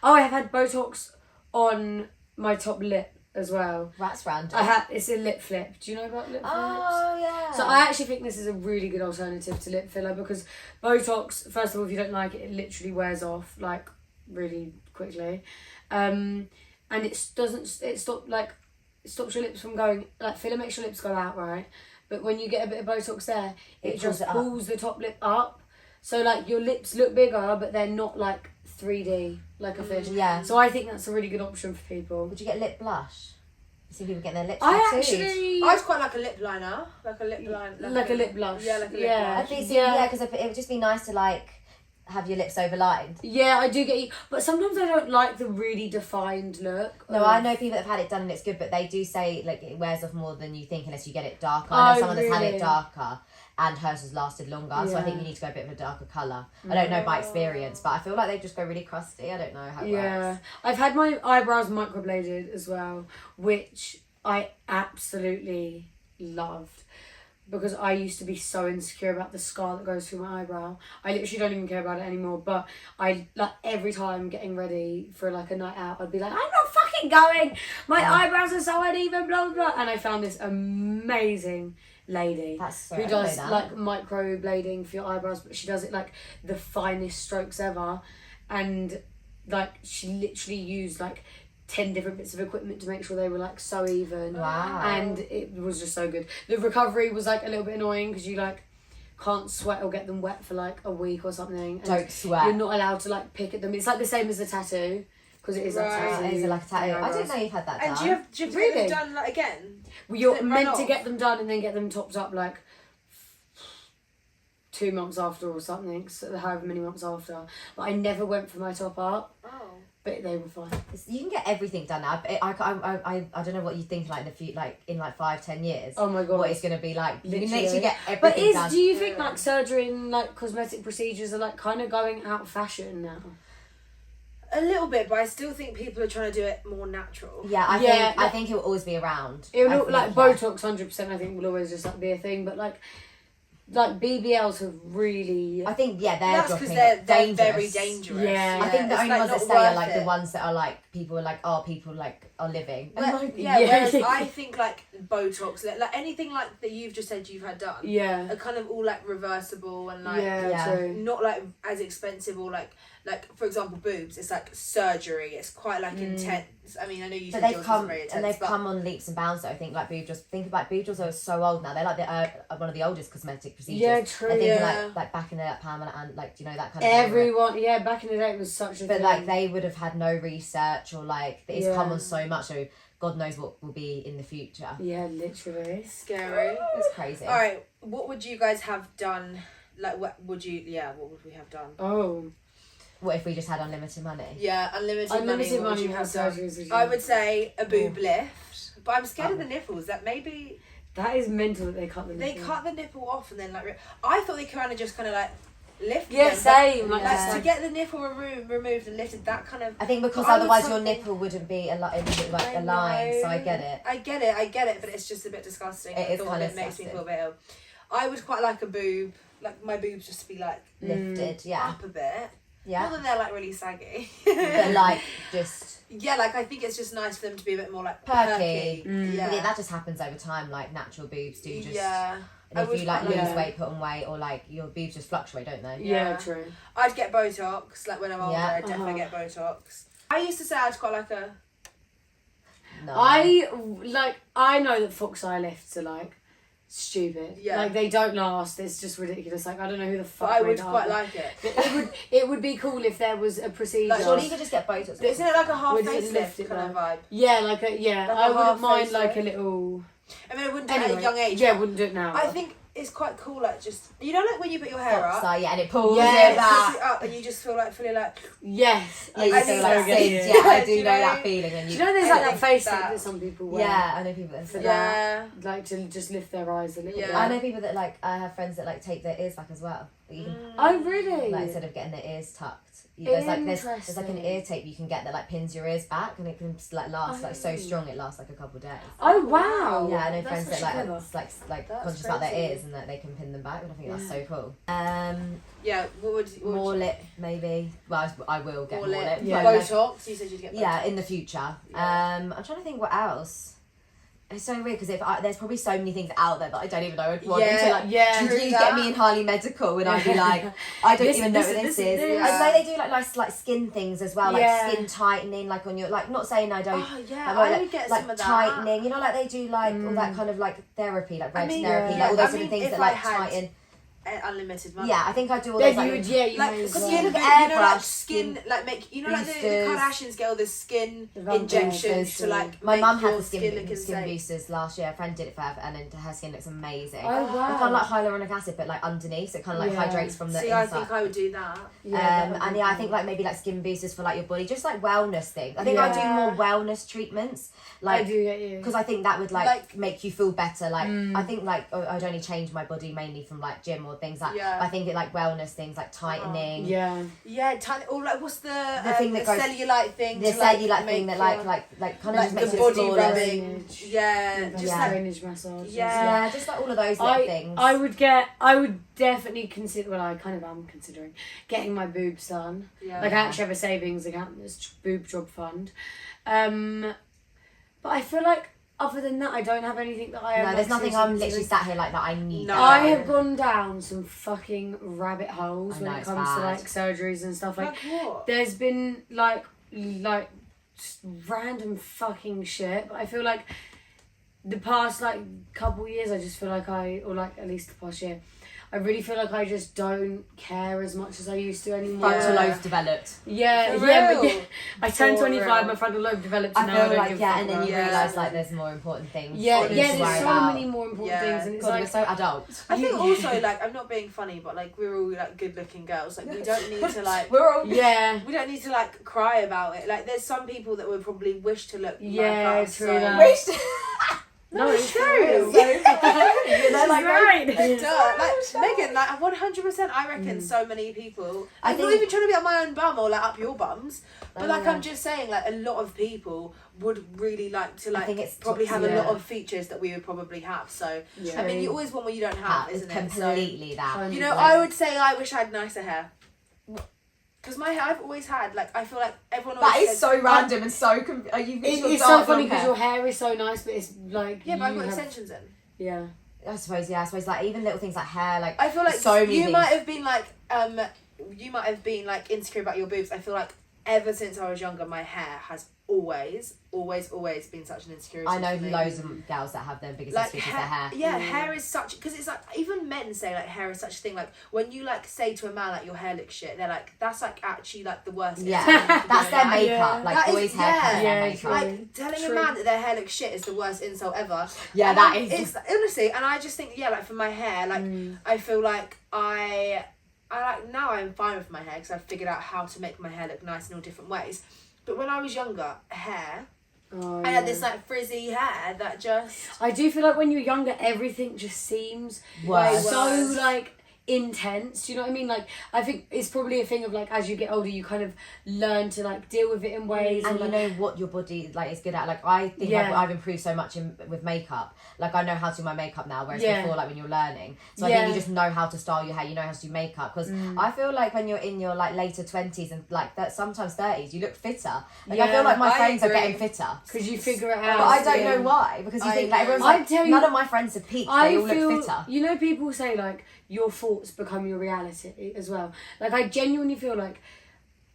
Oh, I have had Botox on my top lip as well. That's random. It's a lip flip. Do you know about lip flips? Oh yeah. So I actually think this is a really good alternative to lip filler, because Botox, first of all, if you don't like it, it literally wears off like really quickly, and it stops your lips from going, like filler makes your lips go out, right? But when you get a bit of Botox there, it pulls just it up. pulls the top lip up, so like your lips look bigger, but they're not like 3D like a fish. Yeah. So I think that's a really good option for people. Would you get lip blush? You see people getting their lips I tattooed. actually I just quite like a lip liner, like a lip line, like a lip blush. Yeah, like a lip Yeah. I blush. think so, Yeah. yeah, because it would just be nice to like have your lips overlined. Yeah, I do get you, but sometimes I don't like the really defined look. No, I know people that have had it done and it's good, but they do say like it wears off more than you think unless you get it darker. I know someone that's had really? it darker and hers has lasted longer, so I think you need to go a bit of a darker colour. I don't know by experience, but I feel like they just go really crusty. I don't know how it works. I've had my eyebrows microbladed as well, which I absolutely loved. because I used to be so insecure about the scar that goes through my eyebrow. I literally don't even care about it anymore. But I like every time getting ready for like a night out, I'd be like, I'm not fucking going. My eyebrows are so uneven, blah blah blah. And I found this amazing lady who does like micro blading for your eyebrows, but she does it like the finest strokes ever, and like she literally used like 10 different bits of equipment to make sure they were like so even. Wow. And it was just so good. The recovery was like a little bit annoying because you like can't sweat or get them wet for like a week or something. And don't sweat. You're not allowed to like pick at them. It's like the same as a tattoo because it is a tattoo. It is like a tattoo. I didn't know you've had that done. And do you have to get them done like again? Well, you're meant to get them done and then get them topped up like 2 months after or something, so however many months after. But I never went for my top up. Oh. But they were fine. You can get everything done now. I don't know what you think like in the future, like in like 5-10 years. Oh my god, what it's gonna be like. You literally. can literally get everything done. Do you think like surgery and like cosmetic procedures are like kind of going out of fashion now? A little bit, but I still think people are trying to do it more natural. Yeah, I think it will always be around. It will like Botox 100%. I think will always just like be a thing, but like BBLs have really. I think they're that's because dropping. they're very dangerous. Yeah. I think the only ones that stay are like the ones that are like people are like people like are living. Whereas I think like Botox, like anything like that you've just said you've had done, are kind of all like reversible and like true. not like as expensive or like for example boobs. It's like surgery. It's quite like intense. I mean, I know you said yours was very intense, and they've come on leaps and bounds. Though I think like boobs. Think about boobs are so old now. They're like one of the oldest cosmetic procedures. Yeah, true. I think like back in the Pamela and like you know that kind of everyone. Yeah, back in the day it was such a. But thing. like they would have had no research or like it's come on so much. So God knows what will be in the future. Yeah, literally. Scary. It's crazy. All right, what would you guys have done? Like, what would we have done? Oh. What if we just had unlimited money? Yeah, unlimited money. What would you have done? I would say a boob lift, but I'm scared of the nipples. That maybe. That is mental that they cut the nipple. They cut the nipple off and then like. I thought they kind of just kind of like lift. Yeah, them, same. Like to get the nipple removed and lifted. That kind of. I think because otherwise your nipple wouldn't be a line, so I get it. I get it, but it's just a bit disgusting. It is kind of makes me feel a bit ill. I would quite like a boob, like my boobs just to be like lifted, up a bit. Yeah. Not that they're like really saggy. But like just. Yeah, like I think it's just nice for them to be a bit more like perky. Yeah. That just happens over time. Like natural boobs do just. Yeah. And if you like lose weight, put on weight, or like your boobs just fluctuate, don't they? Yeah, true. I'd get Botox. Like when I'm older, I'd definitely get Botox. I used to say I'd quite like a. No. I know that fox eye lifts are like stupid. Yeah. Like they don't last. It's just ridiculous. Like I don't know who the fuck. But I would quite like it. It would be cool if there was a procedure. Like, surely you could just get Botox. Isn't it like a half Would it facelift lift it kind of though? vibe? Yeah, like a I wouldn't mind like a little. I mean, I wouldn't do it at a young age. Yeah, wouldn't do it now. I think it's quite cool, like just like when you put your hair up. And it pulls it it back. up, and you just feel like fully like. Yes, Yeah, you feel like so Sid. Yeah, I do know that feeling. Do you know there's like that face that some people wear? Yeah, I know people that. For that, like to just lift their eyes a little bit. I know people that like. I have friends that like take their ears back as well. Oh really? Like instead of getting their ears tucked. There's like an ear tape you can get that like pins your ears back and it can like last like so strong it lasts like a couple of days. Oh wow! Yeah, I know friends that like conscious about their ears and that they can pin them back and I think that's so cool. Yeah, what would more lip maybe? Well, I will get more lip. Yeah. Botox. You said you'd get Botox. Yeah, in the future. I'm trying to think what else. It's so weird because there's probably so many things out there that I don't even know what want. Yeah, you get me in Harley Medical and I'd be like, I don't even know what this is. I know they do like nice like skin things as well, like skin tightening, like on your like not saying I don't. Oh yeah, I would get like some of that. tightening. You know, like they do like all that kind of like therapy, like red therapy, like all those different things that like tighten. Unlimited money. Yeah, I think I do all those. Like, Because you look at like skin, like make like the Kardashians get all the skin injections to like. My mum had the skin insane. boosters last year. A friend did it for her, and then her skin looks amazing. Oh wow! Kind of like hyaluronic acid, but like underneath, so it kind of like hydrates from the inside. I think I would do that. I think like maybe like skin boosters for like your body, just like wellness things. I think I do more wellness treatments. Like, I do get you. Because I think that would like make you feel better. Like I think like I'd only change my body mainly from like gym or or things like. Yeah. I think it like wellness things like tightening. Yeah. Yeah, or like what's the thing that goes, cellulite thing? The cellulite thing that like kind of just makes the you body flawless. rubbing. Yeah, just like drainage massage. Yeah, just like all of those little things. I would definitely consider. Well, I kind of am considering getting my boobs done. Yeah. Like I actually have a savings account, this boob job fund. But I feel like other than that, I don't have anything that I. No, there's nothing. I'm literally sat here like that. I need. No. I have gone down some fucking rabbit holes when it comes to bad. like surgeries and stuff. Like what? there's been like just random fucking shit. But I feel like the past like couple years, I just feel like or like at least the past year, I really feel like I just don't care as much as I used to anymore. Frontal lobe's developed. Yeah, For yeah, real? but I turned For 25, real. my frontal lobe developed, I and now I feel don't like give a yeah, fuck and then you about it. realise like there's more important things. Yeah, that you yeah, need to there's worry so about. many more important Yeah. things, and it's God, like we're so adult. I think also like I'm not being funny, but like we're all like good looking girls. Like we don't need to like We're all yeah. we don't need to like cry about it. Like there's some people that would probably wish to look Yeah, like us. true So. that. No, it's true. true. They're like, right. Duh. Like Meghan, like 100%. I reckon so many people. I'm not even trying to be up my own bum or like up your bums, but like I'm just saying, like a lot of people would really like to like think it's probably have a yeah. lot of features that we would probably have. So Yeah. I mean, you always want what you don't have, it's isn't it? completely that. So, you know, I would say I wish I had nicer hair. Because my hair, I've always had, like, I feel like everyone always That is says, so random and so. It's so funny because your hair is so nice, but it's like Yeah, but I've you got have- extensions in. Yeah. I suppose like even little things like hair, like I feel like so many you things. might have been like insecure about your boobs. I feel like ever since I was younger, my hair has always been such an insecurity. I know for me. loads of girls that have their biggest Like insecurities their hair. yeah, hair is such, because it's like even men say like hair is such a thing. Like when you like say to a man like your hair looks shit, they're like that's like actually like the worst. Yeah, insult you can that's do. their Like, makeup. Like That is- boys' hair, yeah. their Yeah, makeup. true. Like telling True. a man that their hair looks shit is the worst insult ever. Yeah, And that I'm- is. It's honestly, and I just think like for my hair, like I feel like I like now I'm fine with my hair because I've figured out how to make my hair look nice in all different ways. But when I was younger, hair, Oh, I had yeah. this like frizzy hair that just I do feel like when you're younger, everything just seems Worse. so like intense. Do you know what I mean? Like I think it's probably a thing of like as you get older, you kind of learn to like deal with it in ways. And you like, know what your body like is good at. Like I think Yeah. I've improved so much with makeup. Like I know how to do my makeup now, whereas Yeah. before, like when you're learning, so I Yeah. think you just know how to style your hair. You know how to do makeup because I feel like when you're in your like later 20s and like that sometimes 30s, you look fitter. Like I Yeah, feel like my I friends are agree. getting fitter. because you figure it out. But I don't yeah. know why because you I think like agree. everyone's like I tell you- none of my friends have peaked. They all look fitter. You know, people say like your thoughts become your reality as well. Like I genuinely feel like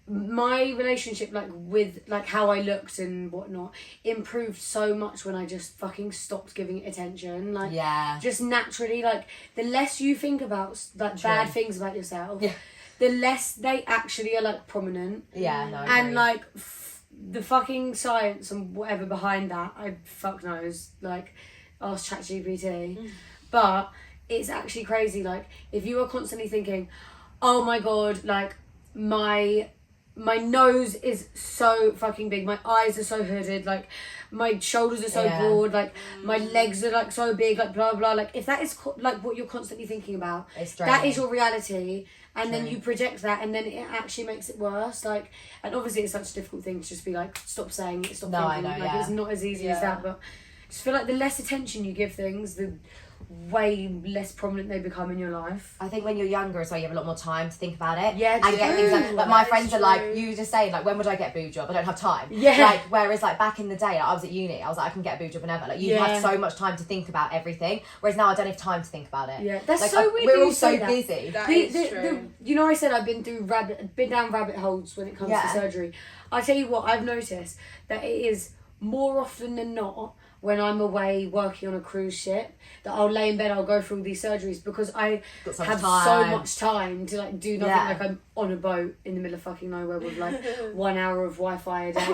my relationship like with like how I looked and whatnot improved so much when I just fucking stopped giving it attention. Like Yeah. just naturally, like the less you think about like True. bad things about yourself, Yeah. the less they actually are like prominent. Yeah, no. I And agree. like the fucking science and whatever behind that, I fuck knows. Like ask ChatGPT, but it's actually crazy. Like if you are constantly thinking, oh my god, like my nose is so fucking big, my eyes are so hooded, like my shoulders are so Yeah. broad, like my legs are like so big, like blah blah. Like if that is like what you're constantly thinking about, It's that draining. is your reality. And then True. you project that, and then it actually makes it worse. Like, and obviously it's such a difficult thing to just be like, stop saying it, stop No, I thinking. know, Like yeah. it's not as easy as Yeah. that. But I just feel like the less attention you give things, the way less prominent they become in your life. I think when you're younger as well, you have a lot more time to think about it. Yeah, and get true. things like my That friends is are like, true. you were just saying like, when would I get a boob job? I don't have time. Yeah. Like whereas like back in the day, like, I was at uni, I was like, I can get a boob job whenever. Like you Yeah. have so much time to think about everything. Whereas now I don't have time to think about it. Yeah, that's Like, so weird. We're that all you so say that. busy. That is true. You know, I said I've been down rabbit holes when it comes Yeah. to surgery. I tell you what, I've noticed that it is more often than not when I'm away working on a cruise ship that I'll lay in bed, I'll go through all these surgeries because I Got so much have so time. much time to like do nothing. Yeah. Like I'm on a boat in the middle of fucking nowhere with like 1 hour of Wi-Fi a day.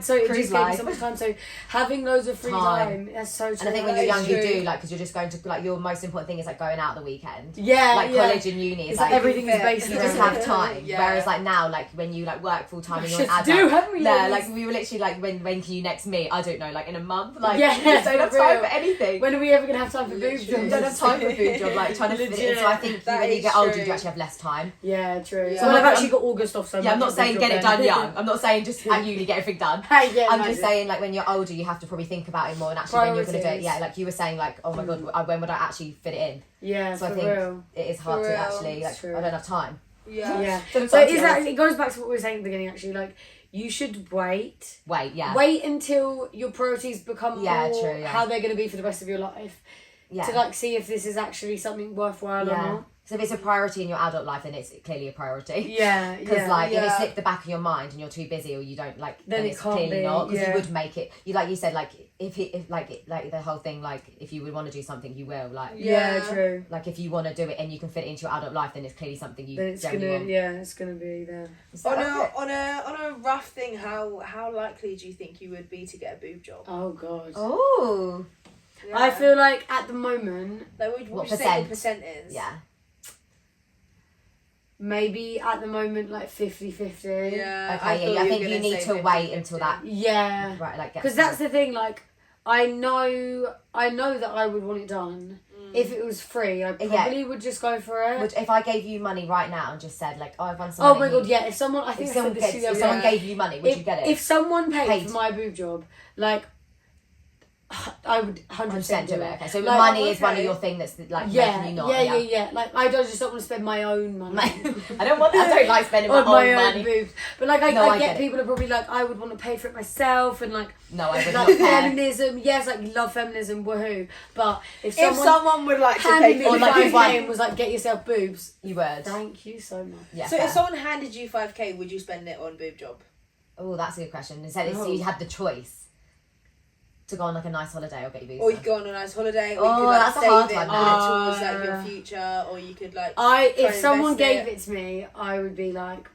So it Cruise just gave me life. so much time. So having loads of free time, that's so true. And I think when That you're is young, you true. do, like, because you're just going to, like, your most important thing is, like, going out the weekend. Yeah, Like, yeah. college and uni is, It's like, like everything is fit. based you around just it. have time. Yeah. Whereas, like, now, like, when you, like, work full time and you're an Shit adult. to do, haven't we, Yeah, ladies? like, we were literally, like, when can you next meet? I don't know know, like in a month. Like, Yeah, you just don't have for time real. for anything. When are we ever gonna have time for boob Literally. jobs? You don't have time for food job, like trying to fit it in. So I think That when you is get older, true. you do actually have less time. Yeah, true. Yeah. So I've actually got August off. So Yeah, I'm not saying get it done young. I'm not saying just at uni get everything done. Hey, yeah, I'm just saying, like, when you're older, you have to probably think about it more, and actually when you're going to do it, yeah, like you were saying, like, oh my god, when would I actually fit it in? Yeah, So I for think real. it is hard For to real. actually, like, True. I don't have time. Yeah. Yeah. So it's So like, is yeah. that it goes back to what we were saying at the beginning? Actually, like you should wait. Yeah. Wait until your priorities become Yeah, more true, yeah. how they're going to be for the rest of your life. Yeah. To like see if this is actually something worthwhile or Yeah. not. So if it's a priority in your adult life, then it's clearly a priority. Yeah, Because like if Yeah. it slipped the back of your mind and you're too busy or you don't like, Then it it's can't clearly be, not. Because yeah. you would make it. You like you said, like if the whole thing, like if you would want to do something, you will. Like Yeah, Yeah. true. like if you want to do it and you can fit it into your adult life, then it's clearly something you Then it's genuinely gonna want. it's gonna be there. So, okay. On a rough thing, how likely do you think you would be to get a boob job? Oh god. Oh. Yeah. I feel like at the moment, like what would you say your percent is? Yeah. maybe at the moment like 50-50. Yeah. Okay. I think you need to wait until that. Yeah. Right. Like. Because that's the thing, like, I know that I would want it done. If it was free, I probably would just go for it. Which if I gave you money right now and just said like, oh, I've won some Oh money. my god, yeah, if someone, I think If I someone, said this to you the if other someone day. gave you money, would you get it? If someone paid Paid. for my boob job, like, I would 100% do it. Okay, so Like, money is one of okay. your thing that's like Yeah, making you not. yeah. Like, I just don't want to spend my own money. I don't want. I don't like spending my on my own own money. boobs. But like, No, I I get get it. people are probably like, I would want to pay for it myself and like, No, I would not like care. feminism. Yes, like love feminism, woohoo. But if If someone someone would like to handed pay me for or it, like you 5K want- and was like, get yourself boobs. You would. Thank you so much. Yeah. so fair. if someone handed you 5K, would you spend it on boob job? Oh, that's a good question. Instead, Oh. you had the choice to go on like a nice holiday or get your boobs Or you done. could go on a nice holiday, or Oh, you could like that's a save hard it one, towards that. like your future, or you could like. If Try and someone invest gave it. it to me, I would be like,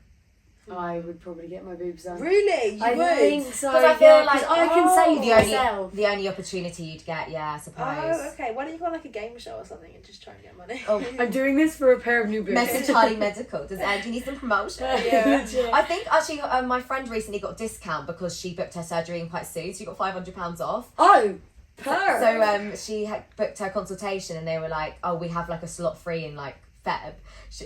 I would probably get my boobs done. Really, you I would. think so. 'Cause I feel yeah, 'cause like- I can save the only myself. the only opportunity you'd get, yeah, I suppose. Oh, okay. Why don't you go on like a game show or something and just try and get money? Oh, I'm doing this for a pair of new boobs. Message Charlie Medical. Does Angie need some promotion? Yeah. Legit. I think actually my friend recently got a discount because she booked her surgery in quite soon. So she got £500 off. Oh, per. So she had booked her consultation and they were like, oh, we have like a slot free in like Feb.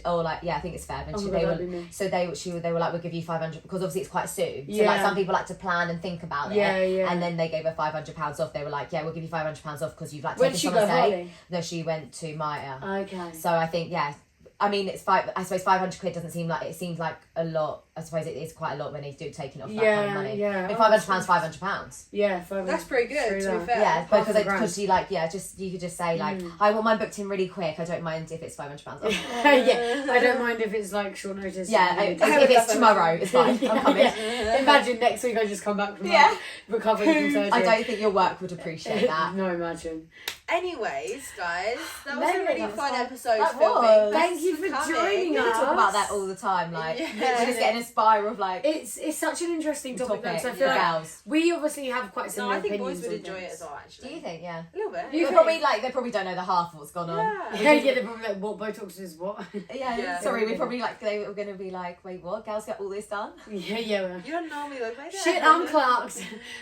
Or like, yeah, I think it's Feb. And Oh my they God, were that'd be me. so they were like, we'll give you 500 because obviously it's quite soon. So Yeah. like some people like to plan and think about Yeah, it. yeah. And then they gave her £500 off. They were like, yeah, we'll give you £500 off because you've like Where'd taken she someone's go, day. Harley? No, she went to Maya. Okay. So I think, yeah. I mean, it's I suppose £500 doesn't seem like, it seems like a lot. I suppose it is quite a lot when they do taking off that kind of money. Yeah. I mean, Oh, £500, Yeah, 500. That's pretty good, True to be that. fair. Yeah, Half a because grand. she like, yeah, just you could just say like, I want mine booked in really quick. I don't mind if it's £500 off. Yeah, I don't mind if it's like short notice. Yeah, Yeah, if it's tomorrow, it's fine. I'm coming. yeah. Imagine next week I just come back from Yeah. like, recovering from surgery. I don't think your work would appreciate that. No, imagine. Anyways, guys, that was a Megan, really that was fun fun. episode That filming. was. Thank you for coming. joining We us. talk about that all the time. Like, Yeah. we're just getting a spiral of like It's such an interesting topic, though, 'cause I feel for like girls. we obviously have quite No, similar I think opinions boys would on enjoy it things. as well, Do actually. you think? Yeah. A little bit. You They probably don't know the half of what's gone on. Yeah, yeah, they're probably like, what Botox is what? Yeah. Yeah. Sorry, we probably like they were gonna be like, wait, what? Girls get all this done? yeah. You don't normally look like that. Shit, I'm Clark's.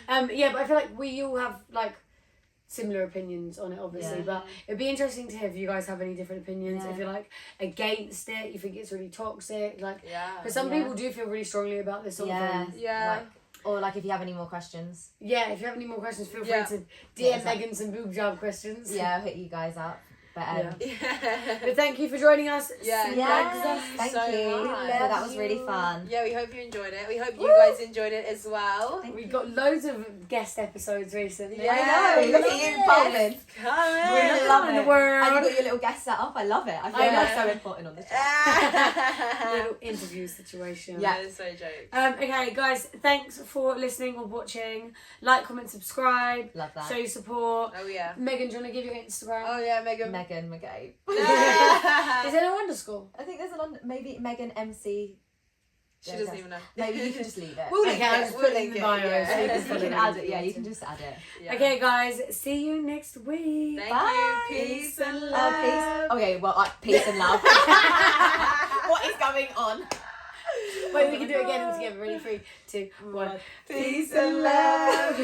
Yeah, but I feel like we all have like similar opinions on it, obviously. Yeah. But it'd be interesting to hear if you guys have any different opinions. Yeah. If you're like against it, you think it's really toxic, like Yeah. because some Yeah. people do feel really strongly about this sort of Yeah. thing. Yeah. Like, or like if you have any more questions, Yeah, if you have any more questions, feel free Yeah. to Yeah, DM Megan some boob job questions. yeah, I'll hit you guys up. But Yeah. But thank you for joining us. Yeah, yeah, thank you thank so you. much. Yeah, that was really fun. Yeah, we hope you enjoyed it. We hope you guys enjoyed it as well. We've got loads of guest episodes recently. Yeah. I know. Look at you, Poland. Coming. We're love in it. the world. And you got your little guest set up. I love it. I feel I like know. that's so important on the show. Little interview situation. Yeah. That is so jokes. Okay, guys, thanks for listening or watching. Like, comment, subscribe. Love that. Show your support. Oh yeah. Megan, do you want to give your Instagram? Oh yeah, Megan. Megan McGabe. Is there no underscore? I think there's maybe Megan MC. She doesn't even know. Maybe you can just leave it. We'll link Okay, I'll it. just We'll put it in link the it. bio, so you Yeah. can You follow can it add if it. you Yeah, want you can to. just add it. Yeah. Okay, guys, see you next week. Thank Bye. you. Peace and Oh, love. peace. Okay, well, peace and love. What is going on? Wait, we can do it again together. Ready? 3, 2, 1. Peace and love.